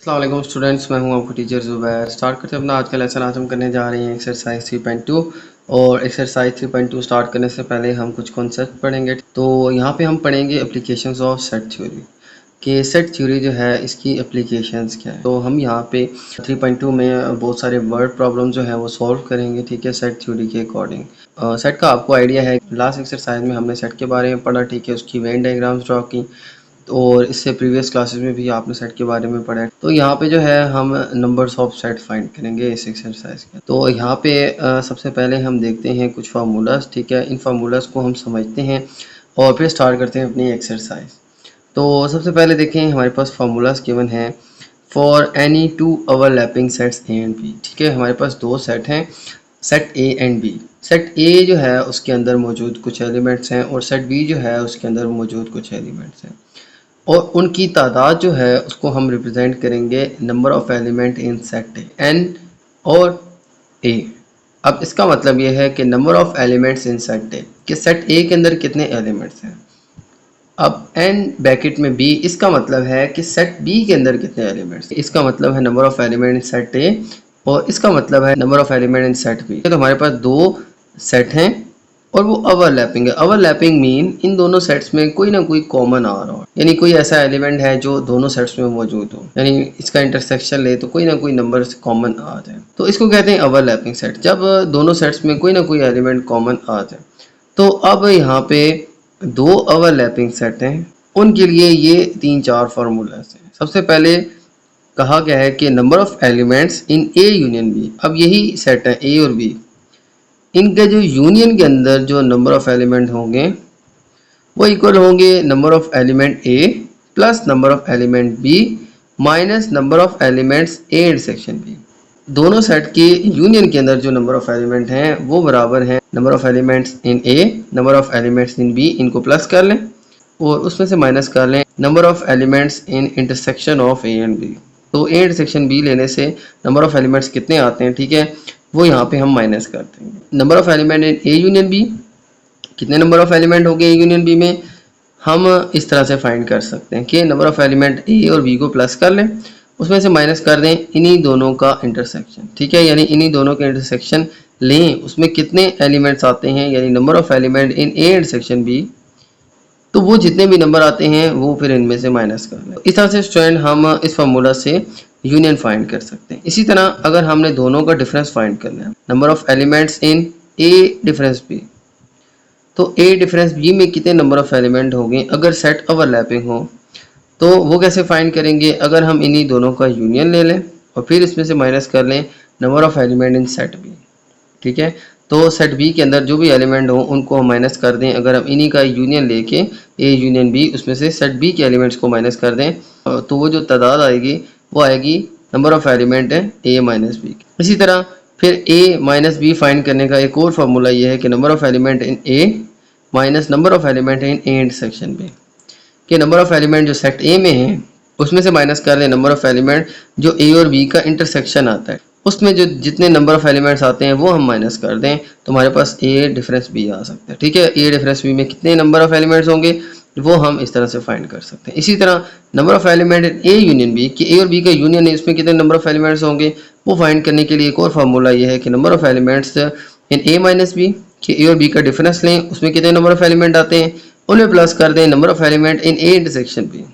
अस्सलाम वालेकुम स्टूडेंट्स, मैं हूं आपका टीचर ज़ुबैर। स्टार्ट करते हैं अपना आज का लेसन। आज हम करने जा रहे हैं एक्सरसाइज 3.2 और एक्सरसाइज 3.2 स्टार्ट करने से पहले हम कुछ कॉन्सेप्ट पढ़ेंगे। तो यहाँ पे हम पढ़ेंगे एप्लीकेशंस ऑफ सेट थ्योरी कि सेट थ्योरी जो है इसकी एप्लीकेशंस क्या है। तो हम यहाँ पे 3.2 में बहुत सारे वर्ड प्रॉब्लम जो है वो सॉल्व करेंगे, ठीक है, सेट थ्योरी के अकॉर्डिंग। सेट का आपको आइडिया है, लास्ट एक्सरसाइज में हमने सेट के बारे में पढ़ा, ठीक है, उसकी वेन डायग्राम्स ड्रॉ की और इससे प्रीवियस क्लासेस में भी आपने सेट के बारे में पढ़ा है। तो यहाँ पे जो है हम नंबर्स ऑफ सेट फाइंड करेंगे इस एक्सरसाइज के। तो यहाँ पे सबसे पहले हम देखते हैं कुछ फार्मूलाज, ठीक है, इन फार्मूलाज को हम समझते हैं और फिर स्टार्ट करते हैं अपनी एक्सरसाइज। तो सबसे पहले देखें, हमारे पास फार्मूलाज गिवन है for any two overlapping sets A and B, ठीक है। हमारे पास दो सेट हैं, set A and B. Set A जो है उसके अंदर मौजूद कुछ एलिमेंट्स हैं और सेट बी जो है उसके अंदर मौजूद कुछ एलिमेंट्स हैं और उनकी तादाद जो है उसको हम रिप्रेजेंट करेंगे number of element in set A, N और ए। अब इसका मतलब ये है कि number of elements in set A, कि सेट ए के अंदर कितने एलिमेंट्स हैं। अब एन ब्रैकेट में बी, इसका मतलब है कि सेट बी के अंदर कितने एलिमेंट्स। इसका मतलब है number of element in set A और इसका मतलब है number of element in set B. तो हमारे पास दो सेट हैं और वो ओवरलैपिंग है। ओवरलैपिंग मीन इन दोनों सेट्स में कोई ना कोई कॉमन आ रहा हो, यानी कोई ऐसा एलिमेंट है जो दोनों सेट्स में मौजूद हो, यानी इसका इंटरसेक्शन ले तो कोई ना कोई नंबर कॉमन आ जाए, तो इसको कहते हैं ओवरलैपिंग सेट। जब दोनों सेट्स में कोई ना कोई एलिमेंट कॉमन आ जाए, तो अब यहाँ पे दो ओवरलैपिंग सेट हैं, उनके लिए ये 3-4 फार्मूलाज हैं। सबसे पहले कहा गया है कि number of elements in A union B. अब यही सेट है ए और बी, इनके जो यूनियन के अंदर जो नंबर ऑफ एलिमेंट होंगे वो इक्वल होंगे number of element A plus number of element B minus number of elements A intersection B. दोनों सेट के यूनियन के अंदर जो नंबर ऑफ एलिमेंट हैं वो बराबर हैं number of elements in A, number of elements in B, इनको प्लस कर लें और उसमें से माइनस कर लें number of elements in intersection of A and B. तो ए इंटरसेक्शन बी लेने से नंबर ऑफ एलिमेंट्स कितने आते हैं, ठीक है, वो यहाँ पे हम माइनस कर देंगे। Number of element in A union B, कितने नंबर ऑफ एलिमेंट हो गए ए यूनियन बी में, हम इस तरह से फाइंड कर सकते हैं कि नंबर ऑफ एलिमेंट ए और बी को प्लस कर लें, उसमें से माइनस कर दें इन्हीं दोनों का इंटरसेक्शन, ठीक है, यानी इन्हीं दोनों के इंटरसेक्शन लें, उसमें कितने एलिमेंट्स आते हैं, यानी number of element in A intersection B, तो वो जितने भी नंबर आते हैं वो फिर इनमें से माइनस कर लें। इस तरह से स्टूडेंट हम इस फार्मूला से यूनियन फाइंड कर सकते हैं। इसी तरह अगर हमने दोनों का डिफरेंस फाइंड करना है, number of elements in A difference B, तो ए डिफरेंस बी में कितने नंबर ऑफ एलिमेंट होंगे अगर सेट ओवरलैपिंग हो, तो वो कैसे फाइंड करेंगे। अगर हम इन्हीं दोनों का यूनियन ले लें और फिर इसमें से माइनस कर लें number of element in set B, ठीक है, तो सेट बी के अंदर जो भी एलिमेंट हो उनको हम माइनस कर दें। अगर हम इन्हीं का यूनियन लेके ए यूनियन बी, उसमें से सेट बी के एलिमेंट्स को माइनस कर दें, तो वो जो तादाद आएगी वो आएगी नंबर ऑफ एलिमेंट है ए माइनस बी। इसी तरह फिर ए माइनस बी फाइंड करने का एक और फार्मूला ये है कि number of element in A minus number of element in A intersection B, कि नंबर ऑफ एलिमेंट जो सेट ए में है उसमें से माइनस कर लें नंबर ऑफ एलिमेंट जो ए और बी का इंटरसेक्शन आता है, उसमें जो जितने नंबर ऑफ एलिमेंट्स आते हैं वो हम माइनस कर दें, तो हमारे पास ए डिफरेंस बी आ सकता है, ठीक है। ए डिफरेंस बी में कितने नंबर ऑफ एलिमेंट्स होंगे वो हम इस तरह से फाइंड कर सकते हैं। इसी तरह number of element in A union B, कि ए और बी का यूनियन है, इसमें कितने नंबर ऑफ एलिमेंट्स होंगे वो फाइंड करने के लिए एक और फार्मूला ये है कि number of elements in A minus B, कि ए और बी का डिफरेंस लें, उसमें कितने नंबर ऑफ एलिमेंट आते हैं उनमें प्लस कर दें number of element in A intersection B,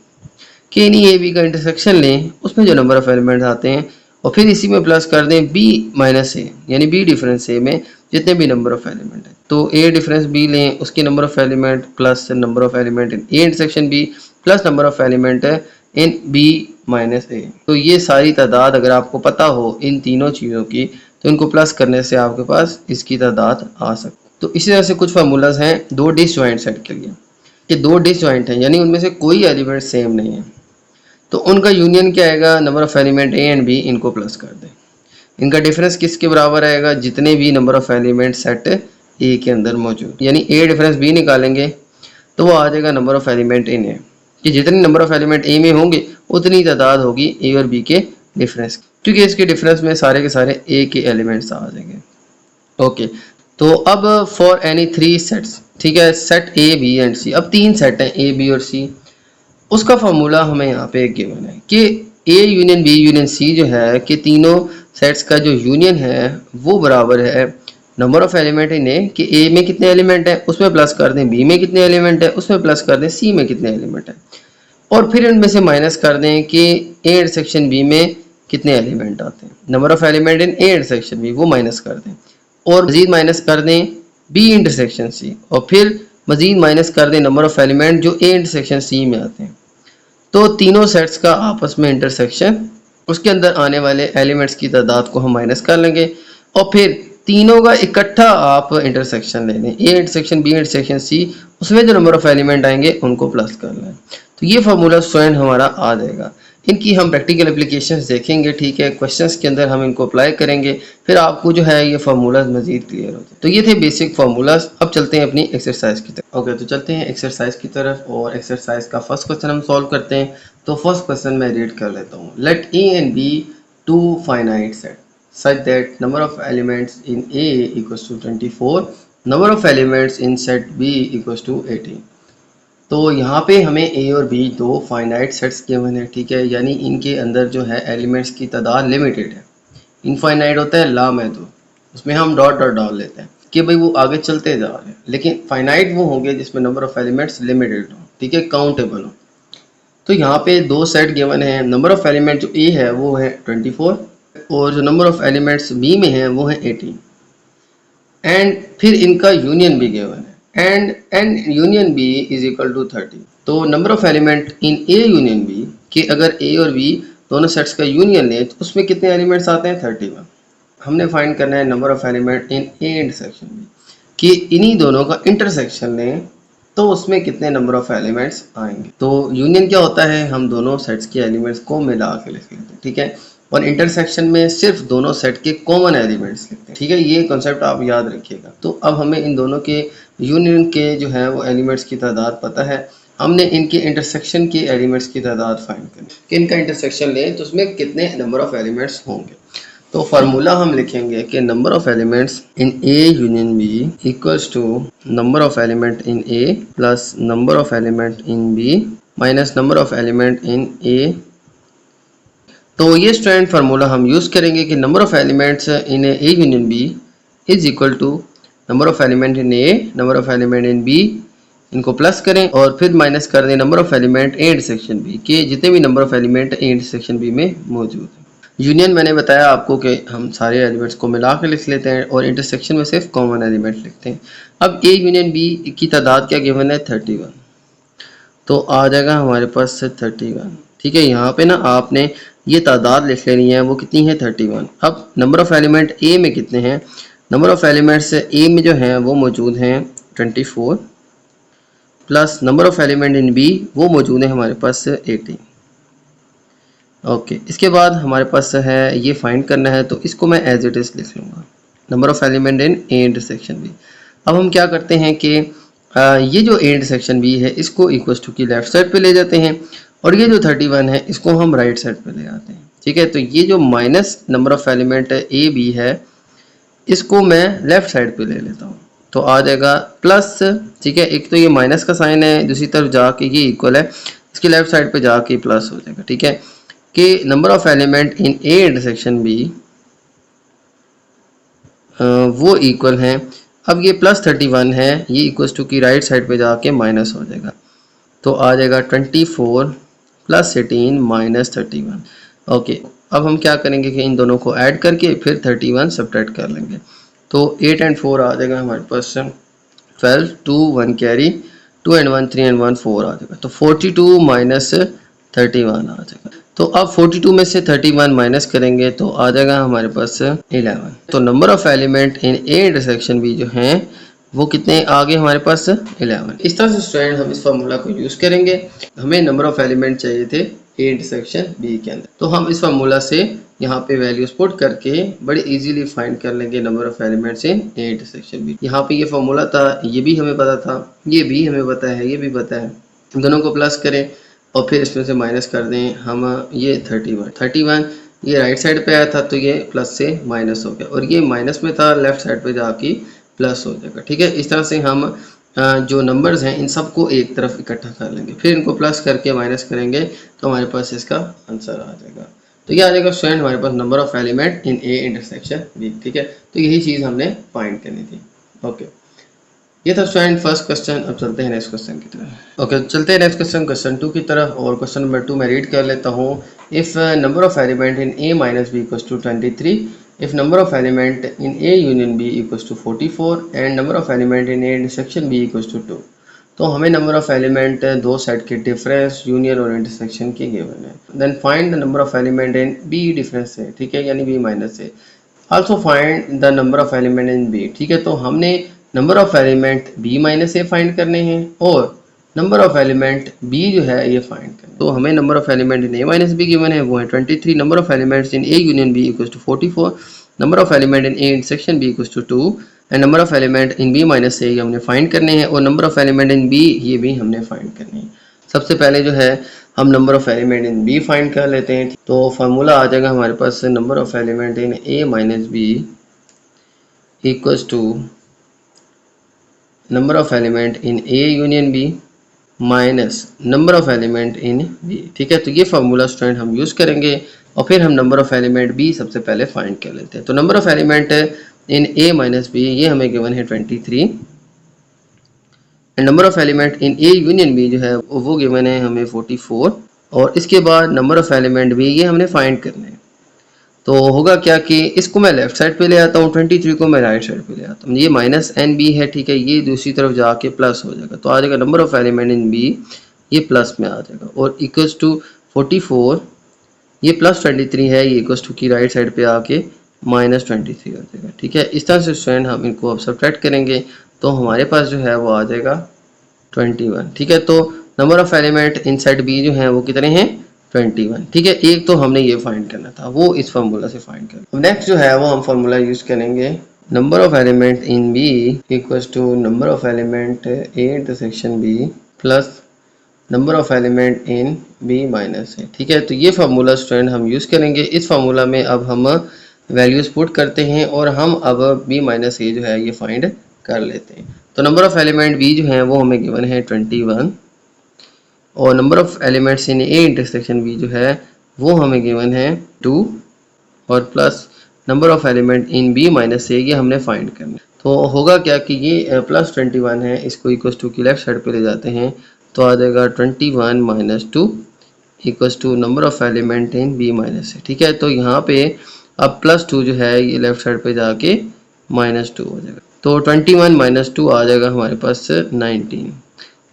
कि इन्हीं ए बी का इंटरसेक्शन लें, उसमें जो नंबर ऑफ एलिमेंट आते हैं और फिर इसी में प्लस कर दें बी माइनस ए, यानी बी डिफरेंस ए में जितने भी नंबर ऑफ एलिमेंट है, तो ए डिफरेंस बी लें, उसकी number of element plus number of element in A intersection B plus number of element in B minus A. तो ये सारी तादाद अगर आपको पता हो इन तीनों चीज़ों की, तो इनको प्लस करने से आपके पास इसकी तादाद आ सकती है। तो इसी तरह से कुछ फार्मूलाज हैं दो डिसजॉइंट सेट के लिए, कि दो डिसजॉइंट हैं यानी उनमें से कोई एलिमेंट सेम नहीं है, तो उनका यूनियन क्या आएगा, number of element A and B, इनको प्लस कर दें, इनका डिफरेंस किसके बराबर आएगा, जितने भी number of element set A के अंदर मौजूद, यानी ए डिफरेंस बी निकालेंगे तो वो आ जाएगा नंबर ऑफ एलिमेंट इन ए, कि जितने नंबर ऑफ एलिमेंट ए में होंगे उतनी तादाद होगी ए और बी के डिफरेंस, क्योंकि इसके डिफरेंस में सारे के सारे ए के एलिमेंट्स आ जाएंगे। ओके, तो अब फॉर एनी 3 सेट्स, ठीक है, सेट ए बी एंड सी, अब 3 सेट हैं ए बी और सी, उसका फार्मूला हमें यहाँ पे गिवन है कि A union B union C जो है कि तीनों सेट्स का जो यूनियन है वो बराबर है नंबर ऑफ एलिमेंट इन ए, कि ए में कितने एलिमेंट है उसमें प्लस कर दें, बी में कितने एलिमेंट है उसमें प्लस कर दें, सी में कितने एलिमेंट है, और फिर इनमें से माइनस कर दें कि ए इंटरसेक्शन बी में कितने एलिमेंट आते हैं। Number of element in A intersection B वो माइनस कर दें, और मजीद माइनस कर दें बी इंटरसेक्शन सी, और फिर मजीद माइनस कर दें नंबर ऑफ एलिमेंट जो ए इंटरसेक्शन सी में आते हैं। तो तीनों सेट्स का आपस में इंटरसेक्शन, उसके अंदर आने वाले एलिमेंट्स की तादाद को हम माइनस कर लेंगे, और फिर तीनों का इकट्ठा आप इंटरसेक्शन ले लें, A intersection B intersection C, उसमें जो नंबर ऑफ एलिमेंट आएंगे उनको प्लस कर लें। तो ये फार्मूला स्टूडेंट हमारा आ जाएगा। इनकी हम प्रैक्टिकल एप्लीकेशंस देखेंगे, ठीक है, क्वेश्चंस के अंदर हम इनको अप्लाई करेंगे, फिर आपको जो है ये फार्मूलाज मजीद क्लियर हो जाए। तो ये थे बेसिक फार्मूलाज। अब चलते हैं अपनी एक्सरसाइज की तरफ। ओके, तो चलते हैं एक्सरसाइज की तरफ, और एक्सरसाइज का फर्स्ट क्वेश्चन हम सॉल्व करते हैं। तो फर्स्ट क्वेश्चन मैं रीड कर लेता हूँ। Let A and B two finite set such that number of elements in A equals to 24, number of elements in set B equals to 18। तो यहाँ पे हमें ए और बी दो फाइनाइट सेट्स गिवन है, ठीक है, यानी इनके अंदर जो है एलिमेंट्स की तादाद लिमिटेड है। इनफाइनाइट होता है लामहदूद, उसमें हम डॉट डॉट डाल लेते हैं कि भाई वो आगे चलते जा रहे हैं, लेकिन फाइनाइट वो होंगे जिसमें नंबर ऑफ एलिमेंट्स लिमिटेड हो, ठीक है, काउंटेबल हो। तो यहाँ पे दो सेट गिवन है, नंबर ऑफ एलिमेंट जो ए है वो है 24, और जो नंबर ऑफ एलिमेंट्स बी में है वो है 18, एंड फिर इनका यूनियन भी गिवन है, and union B is equal to 30। तो number of element in A union B, कि अगर ए और बी दोनों सेट्स का यूनियन लें तो उसमें कितने एलिमेंट्स आते हैं 31। हमने फाइंड करना है number of element in A intersection B, कि इन्हीं दोनों का इंटरसेक्शन लें तो उसमें कितने नंबर ऑफ एलिमेंट्स आएंगे। तो यूनियन क्या होता है, हम दोनों सेट्स के एलिमेंट्स को मिला के लिख लेते हैं, ठीक है, और इंटरसेक्शन में सिर्फ दोनों सेट के कॉमन एलिमेंट्स लिखते हैं, ठीक है, ये कॉन्सेप्ट आप याद रखिएगा। तो अब हमें इन दोनों के यूनियन के जो है वो एलिमेंट्स की तादाद पता है, हमने इनके इंटरसेक्शन के एलिमेंट्स की तादाद फाइंड करनी कि इनका इंटरसेक्शन लें तो उसमें कितने नंबर ऑफ एलिमेंट्स होंगे। तो फार्मूला हम लिखेंगे कि number of elements in A union B equals to number of element in A plus number of element in B minus number of element in A. तो ये स्टूडेंट फार्मूला हम use करेंगे कि number of elements in A union B is equal to number of element in A, number of element in B, इनको plus करें और फिर minus कर दें number of element A intersection B के, जितने भी number of element A intersection B में मौजूद हैं। यूनियन मैंने बताया आपको कि हम सारे एलिमेंट्स को मिला कर लिख लेते हैं, और इंटरसेक्शन में सिर्फ कॉमन एलिमेंट लिखते हैं। अब ए यूनियन बी की तादाद क्या गिवन है 31, तो आ जाएगा हमारे पास 31, ठीक है। यहाँ पे ना आपने ये तादाद लिख लेनी है, वो कितनी है 31। अब नंबर ऑफ एलिमेंट ए में कितने हैं, नंबर ऑफ एलिमेंट्स ए में जो हैं वो मौजूद हैं 24, plus number of element in B वो मौजूद है हमारे पास 18। ओके, इसके बाद हमारे पास है ये फाइंड करना है, तो इसको मैं एज इट इज़ लिख लूँगा, number of element in A intersection B. अब हम क्या करते हैं कि ये जो ए इंटरसेक्शन बी है इसको इक्वल्स टू की लेफ्ट साइड पे ले जाते हैं, और ये जो 31 है इसको हम राइट साइड पे ले आते हैं, ठीक है। तो ये जो minus number of element A B है इसको मैं लेफ्ट साइड पे ले लेता हूँ, तो आ जाएगा प्लस, ठीक है। एक तो ये माइनस का साइन है, दूसरी तरफ जाके ये इक्वल है, इसकी लेफ्ट साइड पे जाके प्लस हो जाएगा, ठीक है, कि number of element in A intersection B वो इक्वल हैं। अब ये प्लस 31 है, ये इक्वल्स टू की राइट साइड पे जाके माइनस हो जाएगा, तो आ जाएगा 24 प्लस 18 माइनस 31। ओके, अब हम क्या करेंगे कि इन दोनों को ऐड करके फिर 31 सब्ट्रैक्ट कर लेंगे, तो 8 एंड 4 आ जाएगा हमारे पास 12, 2 1 कैरी, 2 एंड 1 3 एंड 1 4 आ जाएगा, तो 42 माइनस 31 आ जाएगा। तो अब 42 में से 31 माइनस करेंगे तो आ जाएगा हमारे पास 11। तो number of element in A intersection B जो हैं वो कितने आ गए हमारे पास 11। इस तरह से स्टूडेंट हम इस फार्मूला को यूज़ करेंगे। हमें नंबर ऑफ एलिमेंट चाहिए थे ए इंटरसेक्शन बी के अंदर, तो हम इस फार्मूला से यहाँ पे वैल्यूज पुट करके बड़े इजीली फाइंड कर लेंगे number of elements in A intersection B. यहाँ पे ये फार्मूला था, ये भी हमें पता था, ये भी हमें पता है, ये भी पता है, दोनों को प्लस करें और फिर इसमें से माइनस कर दें हम, ये 31 ये राइट साइड पे आया था तो ये प्लस से माइनस हो गया, और ये माइनस में था लेफ्ट साइड पे जाके प्लस हो जाएगा, ठीक है। इस तरह से हम जो नंबर्स हैं इन सबको एक तरफ इकट्ठा कर लेंगे, फिर इनको प्लस करके माइनस करेंगे तो हमारे पास इसका आंसर आ जाएगा। तो ये आ जाएगा स्टूडेंट हमारे पास number of element in A intersection B. ठीक है, तो यही चीज़ हमने फाइंड करनी थी। ओके, ये था स्टूडेंट फर्स्ट क्वेश्चन। अब चलते हैं नेक्स्ट क्वेश्चन की तरफ। ओके, चलते हैं नेक्स्ट क्वेश्चन, क्वेश्चन 2 की तरफ। और क्वेश्चन नंबर 2 मैं रीड कर लेता हूँ। If number of element in A minus B equals to 23, if number of element in A union B equals to 44 and number of element in A intersection B equals to 2। तो हमें number of element दो set के difference, union और intersection के given है। Then find the number of element in B difference से, ठीक है, यानी बी माइनस से। Also find the number of element in B. ठीक है, तो हमने number of element B minus A find करने हैं और नंबर ऑफ एलिमेंट बी जो है ये फाइंड करना। तो हमें number of element in A minus B given है, वो है 23। Number of elements in A union B equals to 44। Number of element in A intersection B equals to 2 and number of element in B minus A ये हमने find करने हैं और number of element in B ये भी हमने find करने हैं। सबसे पहले जो है हम number of element in B find कर लेते हैं। तो फार्मूला आ जाएगा हमारे पास number of element in A minus B equals to number of element in A union B minus number of element in B. ठीक है, तो ये फार्मूला स्टूडेंट हम यूज़ करेंगे और फिर हम नंबर ऑफ एलिमेंट बी सबसे पहले फाइंड कर लेते हैं। तो number of element in A minus B ये हमें गिवन है 23 and number of element in A union B जो है वो गिवन है हमें 44। और इसके बाद नंबर ऑफ एलिमेंट बी ये हमने फाइंड करना है। तो होगा क्या कि इसको मैं लेफ्ट साइड पे ले आता हूँ, 23 को मैं राइट साइड पे ले आता हूँ। ये माइनस एन बी है, ठीक है, ये दूसरी तरफ जाके प्लस हो जाएगा। तो आ जाएगा number of element in B ये प्लस में आ जाएगा और इक्वल्स टू 44 ये प्लस 23 है, ये इक्वल्स टू की राइट साइड पे आके माइनस 23 हो जाएगा। ठीक है, इस तरह से स्टूडेंट हम इनको अब सब्ट्रैक्ट करेंगे तो हमारे पास जो है वो आ जाएगा 21। ठीक है, तो number of element in side B जो है वो कितने हैं 21। ठीक है, एक तो हमने ये फाइंड करना था, वो इस फार्मूला से फाइंड करना। अब नेक्स्ट जो है वो हम फार्मूला यूज करेंगे number of element in B equals to number of element A intersection B plus number of element in B minus A. ठीक है, तो ये फार्मूला स्टूडेंट हम यूज़ करेंगे। इस फार्मूला में अब हम वैल्यूज़ पुट करते हैं और हम अब बी माइनस ए जो है ये फाइंड कर लेते हैं। तो नंबर ऑफ एलिमेंट बी जो है वो हमें गिवन है 21 और number of elements in A intersection B जो है वो हमें गिवन है 2 और plus number of element in B minus A ये हमने फाइंड करना। तो होगा क्या कि ये प्लस 21 है, इसको इक्वल्स टू की लेफ्ट साइड पे ले जाते हैं तो आ जाएगा 21 minus 2 equals to number of element in B minus A. ठीक है, तो यहाँ पे अब प्लस 2 जो है ये लेफ्ट साइड पे जाके माइनस 2 हो जाएगा। तो 21 माइनस 2 आ जाएगा हमारे पास 19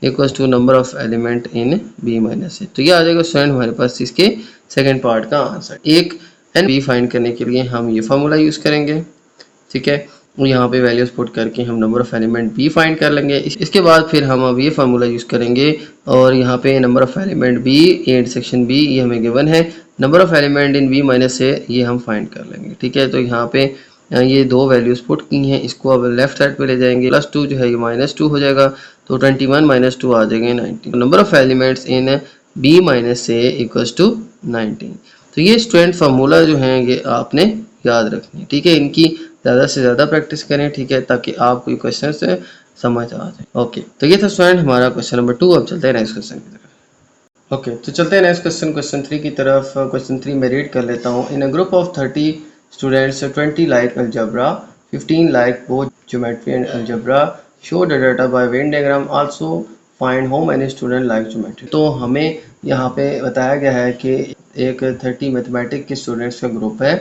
equals to number of element in B minus A. तो ये आ जाएगा स्टूडेंट हमारे पास इसके सेकंड पार्ट का आंसर। एक एन बी फाइंड करने के लिए हम ये फार्मूला यूज़ करेंगे। ठीक है, और यहाँ पे वैल्यूज पुट करके हम number of element B find कर लेंगे। इसके बाद फिर हम अब ये फार्मूला यूज़ करेंगे और यहाँ पे number of element B A intersection B ये हमें गिवन है, number of element in B minus A ये हम फाइंड कर लेंगे। ठीक है, तो यहाँ पे ये दो वैल्यूज पुट की हैं, इसको अब लेफ्ट साइड पे ले जाएंगे। प्लस 2 जो है ये माइनस 2 हो जाएगा, तो 21 माइनस 2 आ जाएंगे 19। Number of elements in B minus A equals to 19। तो ये स्टूडेंट फार्मूला जो हैं ये आपने याद रखनी है। ठीक है, इनकी ज़्यादा से ज़्यादा प्रैक्टिस करें। ठीक है, ताकि आपको ये क्वेश्चन से समझ आ जाए। ओके, तो ये था स्टूडेंट हमारा क्वेश्चन नंबर 2। अब चलते हैं नेक्स्ट क्वेश्चन की तरफ। ओके, तो चलते हैं नेक्स्ट क्वेश्चन, क्वेश्चन 3 की तरफ। क्वेश्चन 3 में रीड कर लेता हूँ। In a group of 30 students, 20 like algebra, 15 like both geometry and algebra. Show the data by Venn diagram. Also find how many students like geometry. तो हमें यहाँ पे बताया गया है कि एक 30 मैथमेटिक्स के स्टूडेंट्स का ग्रुप है,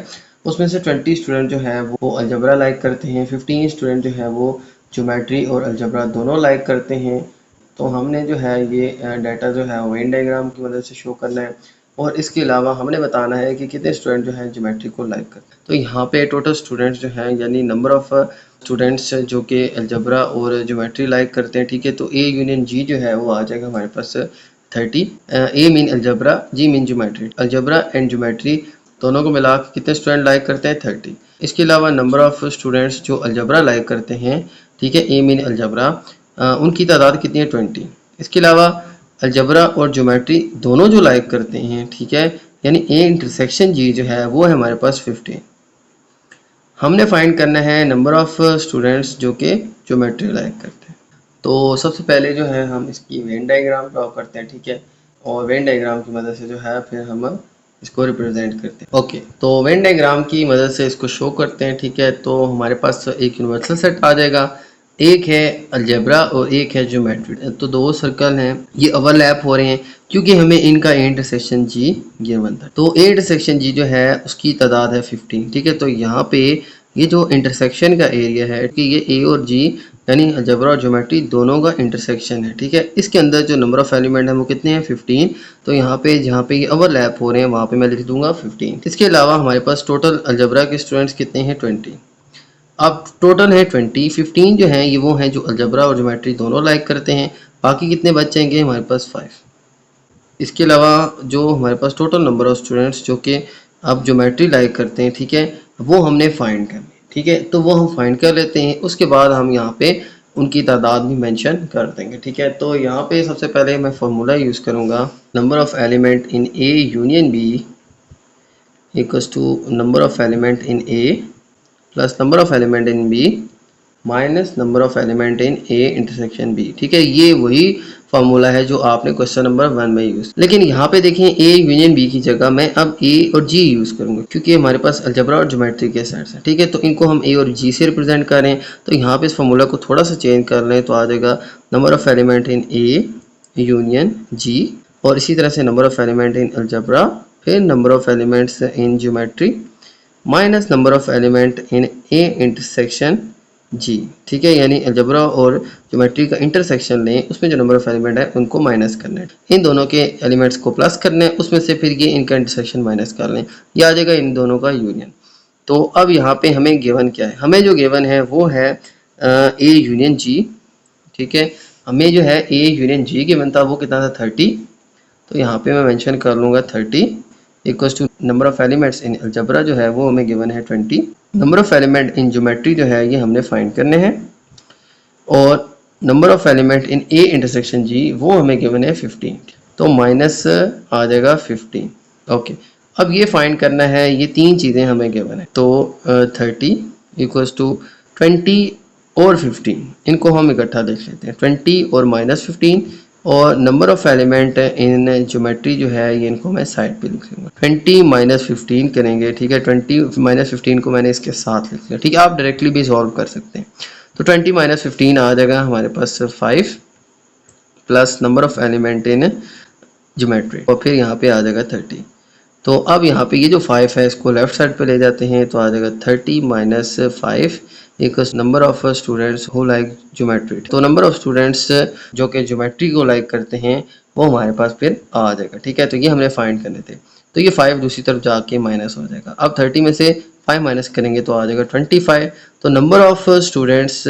उसमें से 20 स्टूडेंट जो है वो अलजबरा लाइक करते हैं, 15 स्टूडेंट जो है वो ज्योमेट्री और अलजबरा दोनों लाइक करते हैं। तो हमने जो है ये डाटा जो है वेन डायग्राम की मदद से शो करना है और इसके अलावा हमने बताना है कि कितने स्टूडेंट जो हैं ज्योमेट्री को लाइक करते हैं। तो यहाँ पे टोटल स्टूडेंट्स जो हैं यानी नंबर ऑफ स्टूडेंट्स जो कि अलजबरा और ज्योमेट्री लाइक करते हैं। ठीक है, तो ए यूनियन जी जो है वो आ जाएगा हमारे पास 30। A mean algebra, G mean geometry. Algebra and geometry दोनों को मिला के कितने स्टूडेंट लाइक करते हैं 30। इसके अलावा नंबर ऑफ स्टूडेंट्स जो अलजबरा लाइक करते हैं, ठीक है, ए मीन अलजबरा, उनकी तादाद कितनी है 20। इसके अलावा अलजबरा और ज्योमेट्री दोनों जो लाइक करते हैं, ठीक है, यानी ए इंटरसेक्शन जी जो है वो है हमारे पास 15। हमने फाइंड करना है नंबर ऑफ स्टूडेंट्स जो कि ज्योमेट्री लाइक करते हैं। तो सबसे पहले जो है हम इसकी वेन डायग्राम ड्रॉ करते हैं, ठीक है, और वेन डायग्राम की मदद से जो है फिर हम इसको रिप्रेजेंट करते हैं। ओके, तो वेन डायग्राम की मदद से इसको शो करते हैं, ठीक है। तो हमारे पास एक यूनिवर्सल सेट आ जाएगा, एक है अलजेब्रा और एक है ज्योमेट्री। तो दो सर्कल हैं, ये ओवरलैप हो रहे हैं क्योंकि हमें इनका ए इंटरसेक्शन जी गिवन था। तो ए इंटरसेक्शन जी जो है उसकी तादाद है 15, ठीक है। तो यहाँ पे ये जो इंटरसेक्शन का एरिया है कि ये ए और जी यानी अलजेब्रा और ज्योमेट्री दोनों का इंटरसेक्शन है, ठीक है। इसके अंदर जो नंबर ऑफ एलिमेंट है वो कितने हैं, 15। तो यहाँ पे जहाँ पे ये ओवरलैप हो रहे हैं वहाँ पे मैं लिख दूंगा 15। इसके अलावा हमारे पास टोटल अलजेब्रा के स्टूडेंट्स कितने हैं, 20। अब टोटल है 20, 15 जो है ये वो हैं जो अलजेब्रा और ज्योमेट्री दोनों लाइक करते हैं। बाकी कितने बचेंगे हमारे पास 5। इसके अलावा जो हमारे पास टोटल नंबर ऑफ स्टूडेंट्स जो कि अब ज्योमेट्री लाइक करते हैं, ठीक है, वो हमने फाइंड करनी, ठीक है। तो वो हम फाइंड कर लेते हैं, उसके बाद हम यहाँ पे उनकी तादाद भी मेंशन कर देंगे, ठीक है। तो यहाँ पे सबसे पहले मैं फार्मूला यूज़ करूँगा, number of element in A union B equals to number of element in A plus number of element in B minus number of element in A intersection B, ठीक है। ये वही फार्मूला है जो आपने question number 1 में use, लेकिन यहाँ पे देखें ए यूनियन बी की जगह मैं अब ए और जी यूज़ करूँगा क्योंकि हमारे पास अलजेब्रा और ज्योमेट्री के सेट्स हैं, ठीक है। तो इनको हम ए और जी से रिप्रेजेंट करें, तो यहाँ पे इस फार्मूला को थोड़ा सा चेंज कर लें तो आ जाएगा number of element in A union G, और इसी तरह से number of element in algebra, फिर number of elements in geometry minus number of element in A intersection G, ठीक है। यानी अलजेब्रा और ज्योमेट्री का इंटरसेक्शन लें, उसमें जो नंबर ऑफ एलिमेंट है उनको माइनस करना है, इन दोनों के एलिमेंट्स को प्लस करना है, उसमें से फिर ये इनका इंटरसेक्शन माइनस कर लें, ये आ जाएगा इन दोनों का यूनियन। तो अब यहाँ पे हमें गिवन क्या है, हमें जो गिवन है वो है ए यूनियन जी, ठीक है। हमें जो है ए यूनियन जी गिवन था वो कितना था, 30। तो यहाँ पे मैं मेंशन कर लूँगा 30 equals to number of elements in algebra जो है वो हमें गिवन है 20। Number of element in geometry जो है ये हमने फाइंड करने हैं, और number of element in A intersection G वो हमें गिवन है 15। तो माइनस आ जाएगा 15। ओके, अब ये फाइंड करना है, ये तीन चीज़ें हमें गिवन है। तो 30 इक्वल्स टू 20 और 15, इनको हम इकट्ठा देख लेते हैं, 20 और माइनस 15, और number of element in geometry जो है ये इनको मैं साइड पे लिख लूँगा, 20 माइनस 15 करेंगे, ठीक है। 20 माइनस 15 को मैंने इसके साथ लिख लिया, ठीक है। आप डायरेक्टली भी सॉल्व कर सकते हैं। तो 20 माइनस 15 आ जाएगा हमारे पास 5 plus number of element in geometry, और फिर यहाँ पे आ जाएगा 30। तो अब यहाँ पे ये जो 5 है इसको लेफ्ट साइड पे ले जाते हैं, तो आ जाएगा 30 minus 5 equals number of students who like geometry. तो नंबर ऑफ स्टूडेंट्स जो कि ज्योमेट्री को लाइक करते हैं वो हमारे पास फिर आ जाएगा, ठीक है। तो ये हमने फाइंड करने थे, तो ये 5 दूसरी तरफ जाके माइनस हो जाएगा। अब 30 में से 5 माइनस करेंगे तो आ जाएगा 25। तो number of students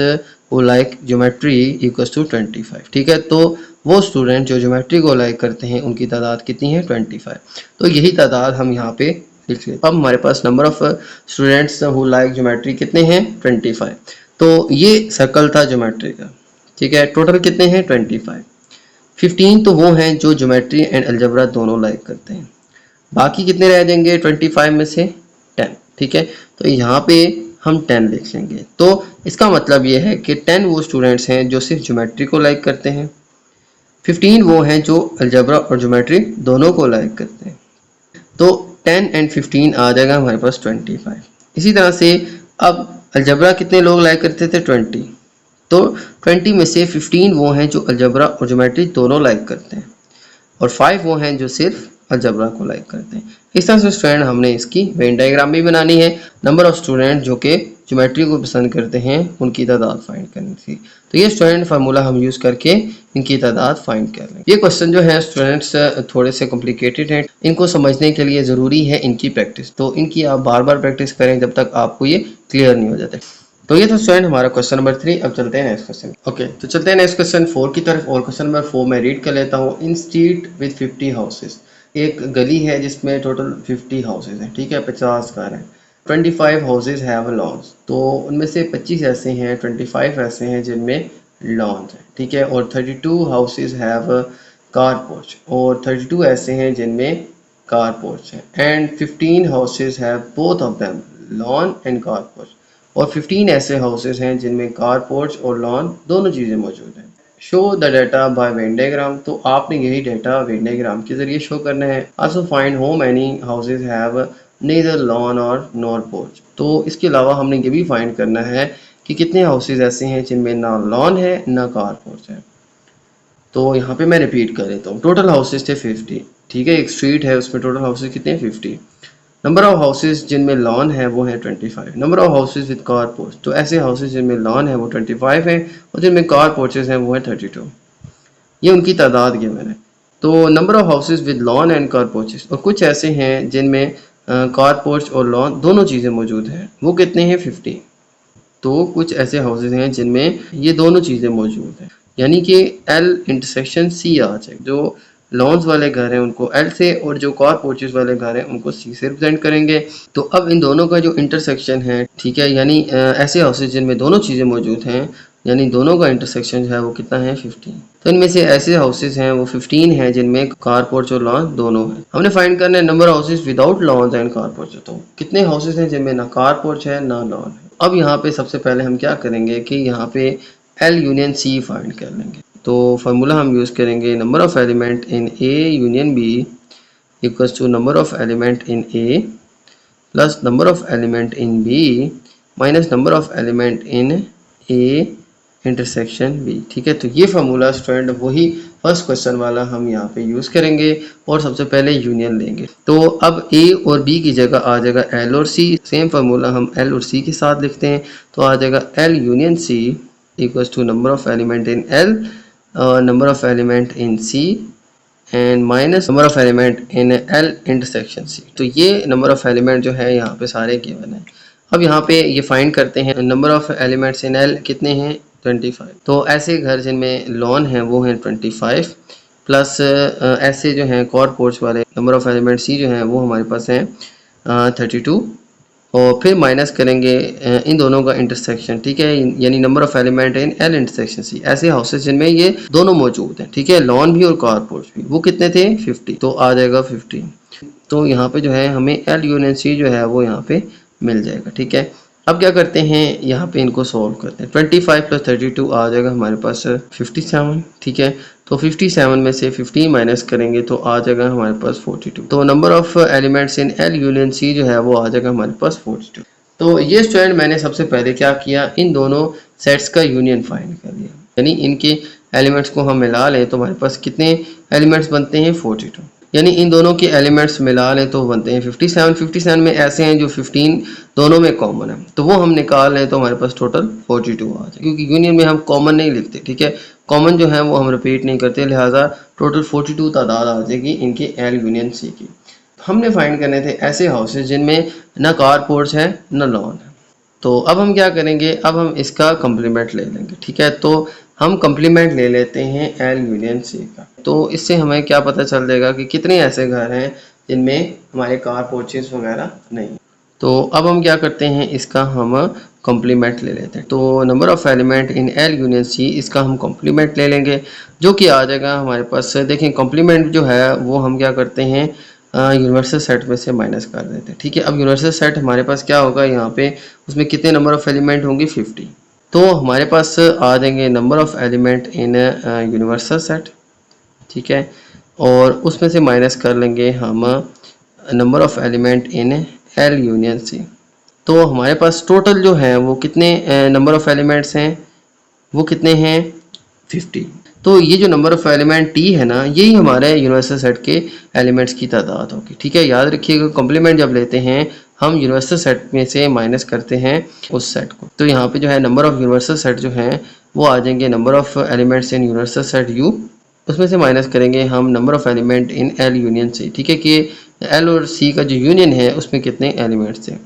who like geometry equals to 25, ठीक है। तो वो स्टूडेंट जो ज्योमेट्री को लाइक करते हैं उनकी तादाद कितनी है, 25। तो यही तादाद हम यहाँ पे लिख लेते। अब हमारे पास number of students who like geometry कितने हैं, 25। तो ये सर्कल था ज्योमेट्री का, ठीक है। टोटल कितने हैं, 25। 15 तो वो हैं जो ज्योमेट्री एंड अलजेब्रा दोनों लाइक करते हैं। बाकी कितने रह जाएंगे 25 में से 10, ठीक है। तो यहाँ पे हम 10 लिख लेंगे। तो इसका मतलब ये है कि 10 वो स्टूडेंट्स हैं जो सिर्फ ज्योमेट्री को लाइक करते हैं, 15 वो हैं जो अलजेब्रा और ज्योमेट्री दोनों को लाइक करते हैं। तो 10 एंड 15 आ जाएगा हमारे पास 25। इसी तरह से अब अलजेब्रा कितने लोग लाइक करते थे, 20। तो 20 में से 15 वो हैं जो अलजेब्रा और ज्योमेट्री दोनों लाइक करते हैं, और 5 वो हैं जो सिर्फ अलजेब्रा को लाइक करते हैं। इस तरह से स्टूडेंट हमने इसकी वेन डायग्राम भी बनानी है, नंबर ऑफ स्टूडेंट जो कि ज्योमेट्री को पसंद करते हैं उनकी तादाद फाइंड करनी थी। तो ये स्टूडेंट फार्मूला हम यूज़ करके इनकी तादाद फाइंड कर लेंगे। ये क्वेश्चन जो है स्टूडेंट्स थोड़े से कॉम्प्लिकेटेड हैं, इनको समझने के लिए ज़रूरी है इनकी प्रैक्टिस। तो इनकी आप बार बार प्रैक्टिस करें जब तक आपको ये क्लियर नहीं हो जाते। तो ये था स्टूडेंट हमारा क्वेश्चन नंबर 3। अब चलते हैं नेक्स्ट क्वेश्चन। ओके, तो चलते हैं नेक्स्ट क्वेश्चन 4 की तरफ, और क्वेश्चन नंबर 4 मैं रीड कर लेता हूँ। इन स्ट्रीट विद 50 हाउसेस, एक गली है जिसमें टोटल 50 हाउसेज हैं, ठीक है, 50 घर हैं। 25 हाउसेज हैव लॉन्स, तो उनमें से 25 ऐसे हैं, 25 ऐसे हैं जिनमें लॉन्स हैं, ठीक है। और 32 हाउसेज हैव कार पोर्च, और 32 ऐसे हैं जिनमें कार पोर्च है। And 15 houses have both of them lawn and car porch, और 15 ऐसे हाउसेज हैं जिनमें कार पोर्च और लॉन दोनों चीज़ें मौजूद हैं। Show the data by Venn diagram, तो आपने यही डाटा वेन डायग्राम के जरिए शो करना है। Also find how many houses have neither lawn और नॉर पोर्च, तो इसके अलावा हमने ये भी फाइंड करना है कि कितने हाउसेज ऐसे हैं जिनमें ना लॉन है ना कार पोर्च है। तो यहाँ पे मैं रिपीट कर देता हूँ, टोटल हाउसेज थे 50, ठीक है, एक स्ट्रीट है उसमें टोटल हाउसेज कितने हैं 50। नंबर ऑफ हाउसेज जिनमें लॉन है वो है 25। Number of houses with car porch, तो ऐसे हाउसेज जिनमें लॉन है वो 25 है और जिनमें कार पोर्चेज हैं वो है 32। ये उनकी तादाद गिवन है। तो number of houses with lawn and car porches, और कुछ ऐसे हैं जिनमें कार पोर्च और लॉन दोनों चीज़ें मौजूद हैं, वो कितने हैं 50। तो कुछ ऐसे हाउसेज हैं जिनमें ये दोनों चीज़ें मौजूद हैं, यानी कि एल इंटरसेक्शन सी आ जाए। जो लॉन्स वाले घर हैं उनको एल से और जो कार पोर्चेज वाले घर हैं उनको सी से रिप्रेजेंट करेंगे। तो अब इन दोनों का जो इंटरसेक्शन है, ठीक है, यानी ऐसे हाउसेज जिनमें दोनों चीज़ें मौजूद हैं, यानी दोनों का इंटरसेक्शन जो है वो कितना है 15। तो इनमें से ऐसे हाउसेज हैं वो 15 हैं जिनमें कार पोर्च और लॉन दोनों हैं। हमने फाइंड करना है number houses without loans and car porch, तो कितने हाउसेज हैं जिनमें ना कार पोर्च है ना लॉन है। अब यहाँ पे सबसे पहले हम क्या करेंगे कि यहाँ पे एल यूनियन सी फाइंड कर लेंगे। तो फार्मूला हम यूज़ करेंगे number of element in A union B equals to number of element in A plus number of element in B minus number of element in A intersection B, ठीक है। तो ये formula student वही first question वाला हम यहाँ पे use करेंगे और सबसे पहले यूनियन लेंगे। तो अब ए और बी की जगह आ जाएगा एल और सी, सेम फार्मूला हम एल और सी के साथ लिखते हैं, तो आ जाएगा L union C equals to number of element in L, number of element in C and minus number of element in L intersection C. तो ये नंबर ऑफ एलिमेंट जो है यहाँ पे सारे गिवन है। अब यहाँ पे ये फाइंड करते हैं number of elements in L कितने हैं 25। तो ऐसे घर जिनमें लॉन है वो हैं 25 प्लस ऐसे जो हैं कॉर पोर्च वाले नंबर ऑफ एलिमेंट सी जो हैं वो हमारे पास हैं 32, और फिर माइनस करेंगे इन दोनों का इंटरसेक्शन, ठीक है, यानी number of element in L intersection C. ऐसे हाउसेज जिनमें ये दोनों मौजूद हैं, ठीक है, लॉन भी और कार पोर्च भी, वो कितने थे 50, तो आ जाएगा 50। तो यहाँ पे जो है हमें एल यूनियन सी जो है वो यहाँ पे मिल जाएगा, ठीक है। अब क्या करते हैं यहाँ पे इनको सॉल्व करते हैं। 25 प्लस 32 आ जाएगा हमारे पास 57, ठीक है। तो 57 में से 15 माइनस करेंगे तो आ जाएगा हमारे पास 42। तो number of elements in L union C जो है वो आ जाएगा हमारे पास 42। तो ये स्टूडेंट मैंने सबसे पहले क्या किया, इन दोनों सेट्स का यूनियन फाइंड कर लिया, यानी इनके एलिमेंट्स को हम मिला लें तो हमारे पास कितने एलिमेंट्स बनते हैं 42, यानी इन दोनों के एलिमेंट्स मिला लें तो बनते हैं 57। 57 में ऐसे हैं जो 15 दोनों में कॉमन है, तो वो हम निकाल लें तो हमारे पास टोटल 42 आ जाए, क्योंकि यूनियन में हम कॉमन नहीं लिखते, ठीक है, कॉमन जो है वो हम रिपीट नहीं करते, लिहाजा टोटल 42 तादाद आ जाएगी इनके एल यूनियन सी की। हमने फाइंड करने थे ऐसे हाउसेज जिनमें ना कार पोर्च है ना लॉन है। तो अब हम क्या करेंगे, अब हम इसका कम्प्लीमेंट ले लेंगे, ठीक है। तो हम कम्प्लीमेंट ले लेते हैं एल यूनियन सी का, तो इससे हमें क्या पता चल जाएगा कि कितने ऐसे घर हैं जिनमें हमारे कार पोर्चेस वगैरह नहीं। तो अब हम क्या करते हैं, इसका हम कॉम्प्लीमेंट ले लेते हैं। तो number of element in L union C, इसका हम कॉम्प्लीमेंट ले लेंगे जो कि आ जाएगा हमारे पास। देखें कॉम्प्लीमेंट जो है वो हम क्या करते हैं यूनिवर्सल सेट में से माइनस कर देते हैं, ठीक है। अब यूनिवर्सल सेट हमारे पास क्या होगा यहाँ पे, उसमें कितने नंबर ऑफ एलिमेंट होंगे 50, तो हमारे पास आ जाएंगे number of element in universal set, ठीक है, और उसमें से माइनस कर लेंगे हम number of element in L union C. तो हमारे पास टोटल जो है वो कितने नंबर ऑफ एलिमेंट्स हैं, वो कितने हैं 50। तो ये जो नंबर ऑफ एलिमेंट टी है ना, यही हमारे यूनिवर्सल सेट के एलिमेंट्स की तादाद होगी, ठीक है। याद रखिएगा कॉम्प्लीमेंट जब लेते हैं हम यूनिवर्सल सेट में से माइनस करते हैं उस सेट को। तो यहाँ पे जो है नंबर ऑफ यूनिवर्सल सेट जो हैं वो आ जाएंगे number of elements in universal set U, उसमें से माइनस करेंगे हम number of element in L union C, ठीक है, कि एल और सी का जो यूनियन है उसमें कितने एलिमेंट्स थे।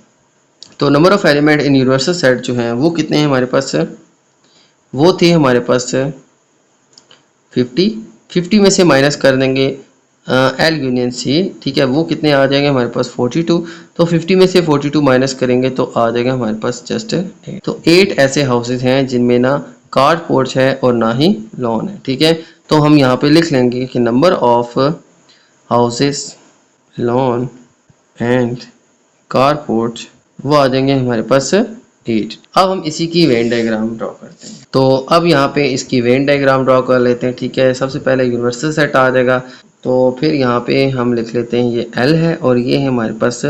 तो number of element in universal set जो हैं वो कितने हैं हमारे पास, वो थे हमारे पास 50। 50 में से माइनस कर देंगे एल यूनियन सी, ठीक है, वो कितने आ जाएंगे हमारे पास 42। तो 50 में से 42 माइनस करेंगे तो आ जाएगा हमारे पास जस्ट 8। तो 8 ऐसे हाउसेज हैं जिनमें ना कार पोर्च है और ना ही लॉन है, ठीक है। तो हम यहाँ पे लिख लेंगे कि number of houses lawn and car porch वो आ जाएंगे हमारे पास 8। अब हम इसी की वेन डायग्राम ड्रॉ करते हैं। तो अब यहाँ पे इसकी वेन डायग्राम ड्रॉ कर लेते हैं। ठीक है, सबसे पहले यूनिवर्सल सेट आ जाएगा, तो फिर यहाँ पे हम लिख लेते हैं ये L है और ये है हमारे पास